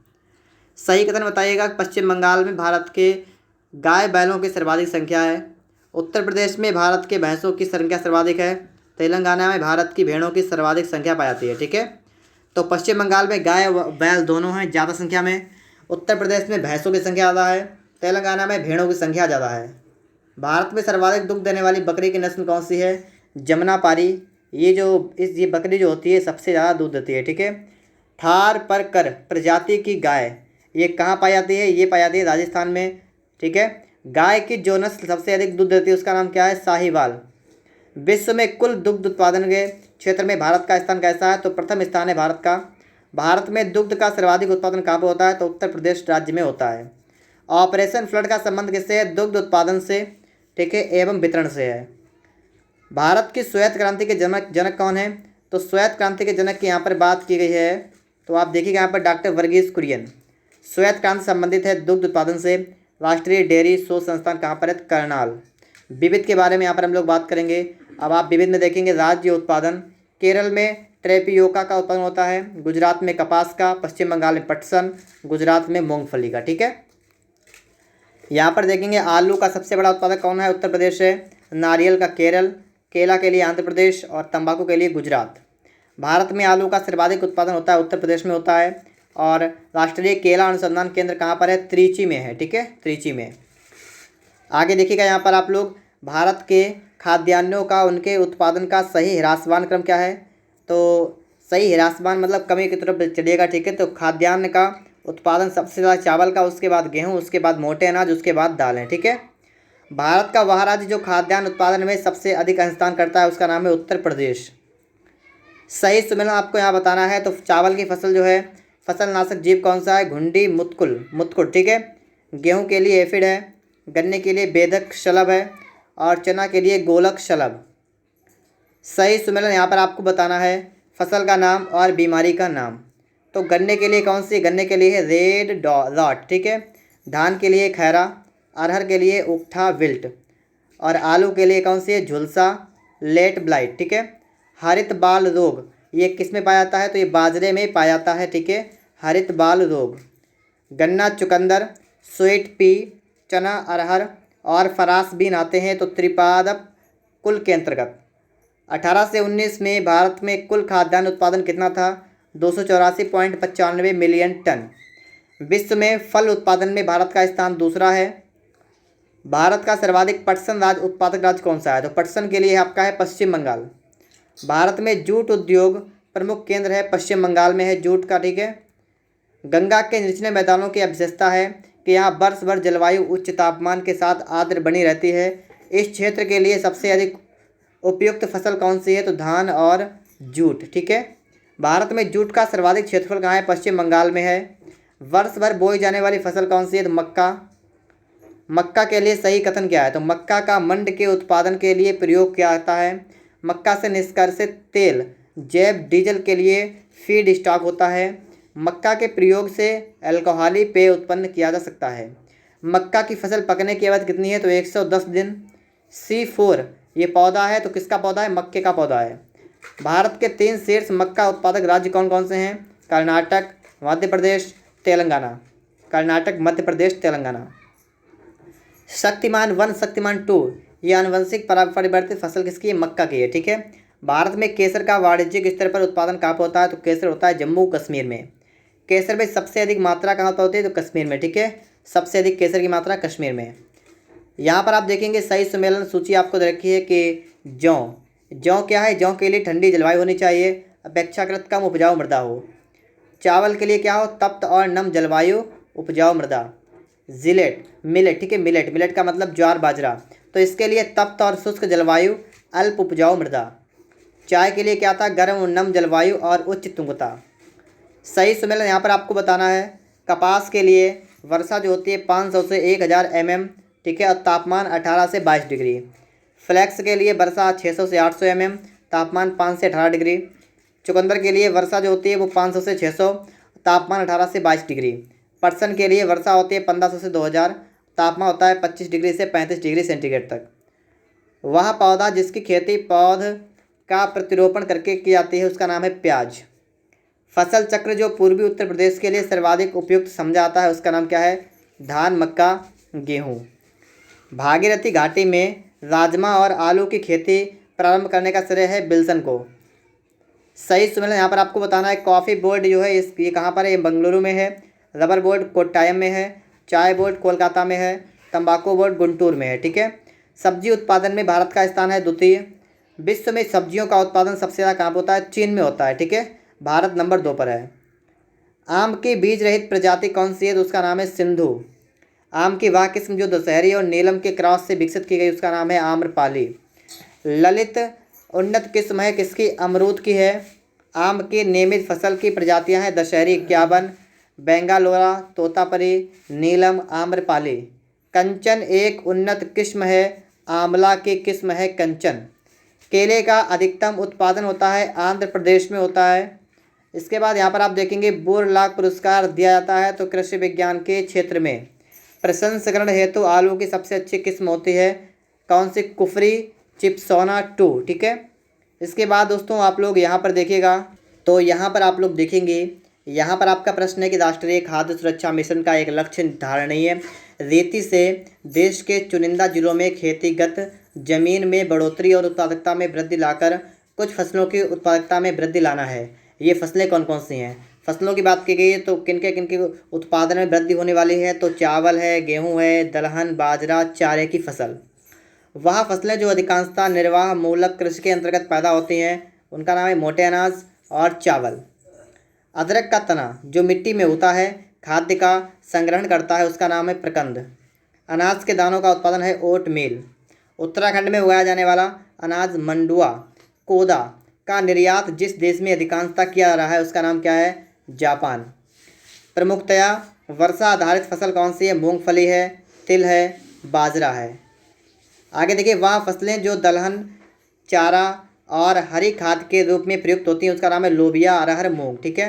सही कथन बताइएगा। पश्चिम बंगाल में भारत के गाय बैलों की सर्वाधिक संख्या है, उत्तर प्रदेश में भारत के भैंसों की संख्या सर्वाधिक है, तेलंगाना में भारत की भेड़ों की सर्वाधिक संख्या पाई जाती है, ठीक है। तो पश्चिम बंगाल में गाय व बैल दोनों हैं ज़्यादा संख्या में, उत्तर प्रदेश में भैंसों की संख्या ज़्यादा है, तेलंगाना में भेड़ों की संख्या ज़्यादा है। भारत में सर्वाधिक दुग्ध देने वाली बकरी की नस्ल कौन सी है? जमुनापारी। ये बकरी जो होती है सबसे ज़्यादा दूध देती है, ठीक है। थारपारकर प्रजाति की गाय ये कहाँ पाई जाती है? ये पाई जाती है राजस्थान में, ठीक है। गाय की जो नस्ल सबसे अधिक दूध देती है उसका नाम क्या है? साहीवाल। विश्व में कुल दुग्ध उत्पादन के क्षेत्र में भारत का स्थान कैसा है? तो प्रथम स्थान है भारत का। भारत में दुग्ध का सर्वाधिक उत्पादन कहाँ पर होता है? तो उत्तर प्रदेश राज्य में होता है। ऑपरेशन फ्लड का संबंध किससे है? दुग्ध उत्पादन से, ठीक है, एवं वितरण से है। भारत की श्वेत क्रांति के जनक कौन है? तो श्वेत क्रांति के जनक की यहाँ पर बात की गई है, तो आप देखिएगा यहाँ पर डॉक्टर वर्गीस कुरियन। श्वेत क्रांति संबंधित है दुग्ध उत्पादन से। राष्ट्रीय डेयरी शोध संस्थान कहाँ पर है? करनाल। विविध के बारे में यहाँ पर हम लोग बात करेंगे। अब आप विविध में देखेंगे राज्य उत्पादन, केरल में ट्रेपियोका का उत्पादन होता है, गुजरात में कपास का, पश्चिम बंगाल में पटसन, गुजरात में मूंगफली का, ठीक है। यहाँ पर देखेंगे आलू का सबसे बड़ा उत्पादक कौन है? उत्तर प्रदेश है। नारियल का केरल, केला के लिए आंध्र प्रदेश और तंबाकू के लिए गुजरात। भारत में आलू का सर्वाधिक उत्पादन होता है उत्तर प्रदेश में होता है। और राष्ट्रीय केला अनुसंधान केंद्र कहाँ पर है? त्रिची में है, ठीक है, त्रिची में। आगे देखिएगा यहाँ पर आप लोग, भारत के खाद्यान्नों का उनके उत्पादन का सही ह्रासमान क्रम क्या है? तो सही ह्रासमान मतलब कमी की तरफ चलिएगा, ठीक है। तो खाद्यान्न का उत्पादन सबसे ज़्यादा चावल का, उसके बाद गेहूँ, उसके बाद मोटे अनाज, उसके बाद दालें, ठीक है। भारत का वह राज्य जो खाद्यान्न उत्पादन में सबसे अधिक अंशदान करता है उसका नाम है उत्तर प्रदेश। सही सुमेलन आपको यहाँ बताना है। तो चावल की फसल जो है, फसल नाशक जीव कौन सा है? घुंडी मुतकुट, ठीक है। गेहूँ के लिए एफिड है, गन्ने के लिए बेधक शलभ है, और चना के लिए गोलक शलभ। सही सुमेलन यहाँ पर आपको बताना है फसल का नाम और बीमारी का नाम। तो गन्ने के लिए कौन सी? गन्ने के लिए है रेड रॉट, ठीक है। धान के लिए खैरा, अरहर के लिए उकठा विल्ट, और आलू के लिए कौन सी है? झुलसा लेट ब्लाइट, ठीक है। हरित बाल रोग ये किस में पाया जाता है? तो ये बाजरे में पाया जाता है, ठीक है, हरित बाल रोग। गन्ना, चुकंदर, स्वीट पी, चना, अरहर और फरास बीन आते हैं तो त्रिपादप कुल के अंतर्गत। 18 से 19 में भारत में कुल खाद्यान्न उत्पादन कितना था? 284.95 मिलियन टन। विश्व में फल उत्पादन में भारत का स्थान दूसरा है। भारत का सर्वाधिक पटसन उत्पादक राज्य कौन सा है? तो पटसन के लिए आपका है पश्चिम बंगाल। भारत में जूट उद्योग प्रमुख केंद्र है, पश्चिम बंगाल में है जूट का, ठीक है। गंगा के निचले मैदानों की विशेषता है कि यहाँ वर्ष भर जलवायु उच्च तापमान के साथ आर्द्र बनी रहती है। इस क्षेत्र के लिए सबसे अधिक उपयुक्त फसल कौन सी है? तो धान और जूट। ठीक है। भारत में जूट का सर्वाधिक क्षेत्रफल कहाँ है? पश्चिम बंगाल में है। वर्ष भर बोई जाने वाली फसल कौन सी है? तो मक्का। मक्का के लिए सही कथन क्या है? तो मक्का का मंड के उत्पादन के लिए प्रयोग किया जाता है। मक्का से निष्कासित तेल जैव डीजल के लिए फीड स्टॉक होता है। मक्का के प्रयोग से अल्कोहली पेय उत्पन्न किया जा सकता है। मक्का की फसल पकने की अवधि कितनी है? तो 110 दिन। C4 ये पौधा है, तो किसका पौधा है? मक्के का पौधा है। भारत के 3 शीर्ष मक्का उत्पादक राज्य कौन कौन से हैं? कर्नाटक, मध्य प्रदेश, तेलंगाना। कर्नाटक, मध्य प्रदेश, तेलंगाना। शक्तिमान 1, शक्तिमान 2 ये आनुवंशिक परिवर्तित फसल किसकी है? मक्का की है। ठीक है। भारत में केसर का वाणिज्यिक स्तर पर उत्पादन कहाँ पर होता है? तो केसर होता है जम्मू कश्मीर में। केसर में सबसे अधिक मात्रा कहाँ पर होती है? तो कश्मीर में। ठीक है। सबसे अधिक केसर की मात्रा कश्मीर में। यहाँ पर आप देखेंगे सही सम्मेलन सूची आपको दे रखी है कि जौ क्या है? जौ के लिए ठंडी जलवायु होनी चाहिए, अपेक्षाकृत कम उपजाऊ मृदा हो। चावल के लिए क्या हो? तप्त और नम जलवायु, उपजाऊ मृदा। मिलेट। ठीक है। मिलेट का मतलब ज्वार बाजरा, तो इसके लिए तप्त और शुष्क जलवायु, अल्प उपजाऊ मृदा। चाय के लिए क्या था? गर्म और नम जलवायु और उच्च तुंगता। सही सम्मेलन यहाँ पर आपको बताना है। कपास के लिए वर्षा जो होती है 500 से 1000 mm। ठीक है। और तापमान 18 से 22 डिग्री। फ्लैक्स के लिए वर्षा 600 से 800 mm, तापमान 5 से 18 डिग्री। चुकंदर के लिए वर्षा जो होती है वो 500 से 600, तापमान 18 से 22 डिग्री। पटसन के लिए वर्षा होती है 1500 से 2000, तापमान होता है 25 डिग्री से 35 डिग्री सेंटीग्रेड तक। वह पौधा जिसकी खेती पौध का प्रतिरोपण करके की जाती है उसका नाम है प्याज। फसल चक्र जो पूर्वी उत्तर प्रदेश के लिए सर्वाधिक उपयुक्त समझा जाता है उसका नाम क्या है? धान, मक्का, गेहूँ। भागीरथी घाटी में राजमा और आलू की खेती प्रारंभ करने का श्रेय है विल्सन को। सही सम्मेलन यहाँ पर आपको बताना है। कॉफ़ी बोर्ड जो है ये कहाँ पर है? ये बेंगलुरु में है। रबर बोर्ड कोट्टायम में है। चाय बोर्ड कोलकाता में है। तंबाकू बोर्ड गुंटूर में है। ठीक है। सब्जी उत्पादन में भारत का स्थान है द्वितीय। विश्व में सब्जियों का उत्पादन सबसे ज़्यादा कहाँ पर होता है? चीन में होता है। ठीक है। भारत नंबर 2 पर है। आम की बीज रहित प्रजाति कौन सी है? तो उसका नाम है सिंधु। आम की वह किस्म जो दशहरी और नीलम के क्रॉस से विकसित की गई उसका नाम है आम्रपाली। ललित उन्नत किस्म है किसकी? अमरूद की है। आम की नियमित फसल की प्रजातियां हैं दशहरी 51, बेंगालोरा, तोतापरी, नीलम, आम्रपाली। कंचन एक उन्नत किस्म है, आंवला की किस्म है कंचन। केले का अधिकतम उत्पादन होता है आंध्र प्रदेश में होता है। इसके बाद यहाँ पर आप देखेंगे बोरलॉग पुरस्कार दिया जाता है तो कृषि विज्ञान के क्षेत्र में। प्रसंस्करण हेतु आलू की सबसे अच्छी किस्म होती है कौन सी? कुफरी चिप्सोना 2। ठीक है। इसके बाद दोस्तों आप लोग यहाँ पर देखिएगा, तो यहाँ पर आप लोग देखेंगे, यहाँ पर आपका प्रश्न है कि राष्ट्रीय खाद्य सुरक्षा मिशन का एक लक्ष्य निर्धारणीय रीति से देश के चुनिंदा जिलों में खेतीगत जमीन में बढ़ोतरी और उत्पादकता में वृद्धि लाकर कुछ फसलों की उत्पादकता में वृद्धि लाना है। ये फसलें कौन कौन सी हैं? फसलों की बात की गई है तो किनके उत्पादन में वृद्धि होने वाली है? तो चावल है, गेहूँ है, दलहन, बाजरा, चारे की फसल। वह फसलें जो अधिकांशतः निर्वाह मूलक कृषि के अंतर्गत पैदा होती हैं उनका नाम है मोटे अनाज और चावल। अदरक का तना जो मिट्टी में होता है खाद्य का संग्रहण करता है उसका नाम है प्रकंद। अनाज के दानों का उत्पादन है ओट मील। उत्तराखंड में उगाया जाने वाला अनाज मंडुआ कोदा का निर्यात जिस देश में अधिकांशतः किया जा रहा है उसका नाम क्या है? जापान। प्रमुखतया वर्षा आधारित फसल कौन सी है? मूंगफली है, तिल है, बाजरा है। आगे देखिए वह फसलें जो दलहन, चारा और हरी खाद के रूप में प्रयुक्त होती हैं उसका नाम है लोबिया, अरहर, मूंग। ठीक है।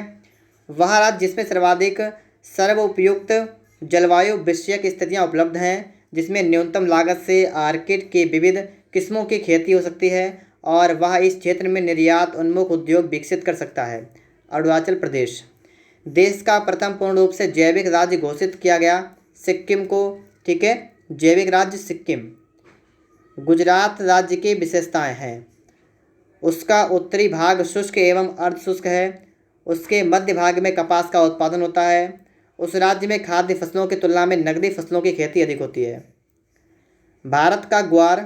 वह राज्य जिसमें सर्वाधिक सर्वोपयुक्त जलवायु विषयक स्थितियाँ उपलब्ध हैं जिसमें न्यूनतम लागत से आर्किड की विविध किस्मों की खेती हो सकती है और वह इस क्षेत्र में निर्यात उन्मुख उद्योग विकसित कर सकता है। अरुणाचल प्रदेश। देश का प्रथम पूर्ण रूप से जैविक राज्य घोषित किया गया सिक्किम को। ठीक है। जैविक राज्य सिक्किम। गुजरात राज्य की विशेषताएं हैं, उसका उत्तरी भाग शुष्क एवं अर्धशुष्क है, उसके मध्य भाग में कपास का उत्पादन होता है, उस राज्य में खाद्य फसलों की तुलना में नकदी फसलों की खेती अधिक होती है। भारत का ग्वार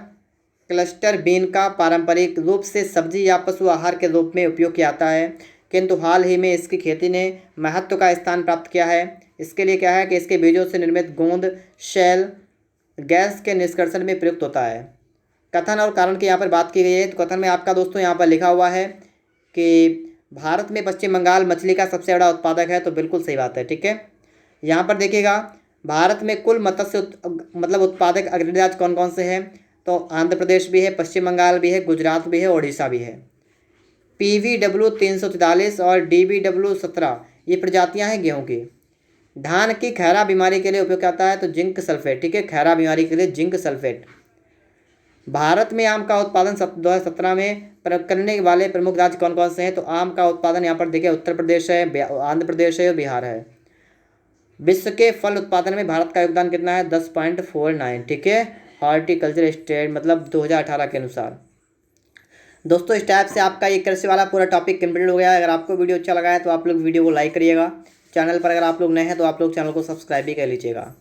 क्लस्टर बीन का पारंपरिक रूप से सब्जी या पशु आहार के रूप में उपयोग किया जाता है किंतु हाल ही में इसकी खेती ने महत्व का स्थान प्राप्त किया है। इसके लिए क्या है कि इसके बीजों से निर्मित गोंद शेल गैस के निष्कर्षण में प्रयुक्त होता है। कथन और कारण की यहाँ पर बात की गई है। तो कथन में आपका दोस्तों यहाँ पर लिखा हुआ है कि भारत में पश्चिम बंगाल मछली का सबसे बड़ा उत्पादक है, तो बिल्कुल सही बात है। ठीक है, यहाँ पर देखिएगा भारत में कुल मत्स्य मतलब उत्पादक अग्रणी राज्य कौन कौन से हैं, तो आंध्र प्रदेश भी है, पश्चिम बंगाल भी है, गुजरात भी है, उड़ीसा भी है। PVW 343 और DBW 17 ये प्रजातियां हैं गेहूं की। धान की खैरा बीमारी के लिए उपयोग आता है, तो जिंक सल्फेट। ठीक है, खैरा बीमारी के लिए जिंक सल्फेट। भारत में आम का उत्पादन 2017 में करने वाले प्रमुख राज्य कौन कौन से हैं, तो आम का उत्पादन यहाँ पर देखिए उत्तर प्रदेश है, आंध्र प्रदेश है और बिहार है। विश्व के फल उत्पादन में भारत का योगदान कितना है, 10.49। ठीक है, हॉर्टिकल्चर स्टेट मतलब 2018 के अनुसार। दोस्तों इस टाइप से आपका ये कृषि वाला पूरा टॉपिक कंप्लीट हो गया है। अगर आपको वीडियो अच्छा लगा है तो आप लोग वीडियो को लाइक करिएगा। चैनल पर अगर आप लोग नए हैं तो आप लोग चैनल को सब्सक्राइब भी कर लीजिएगा।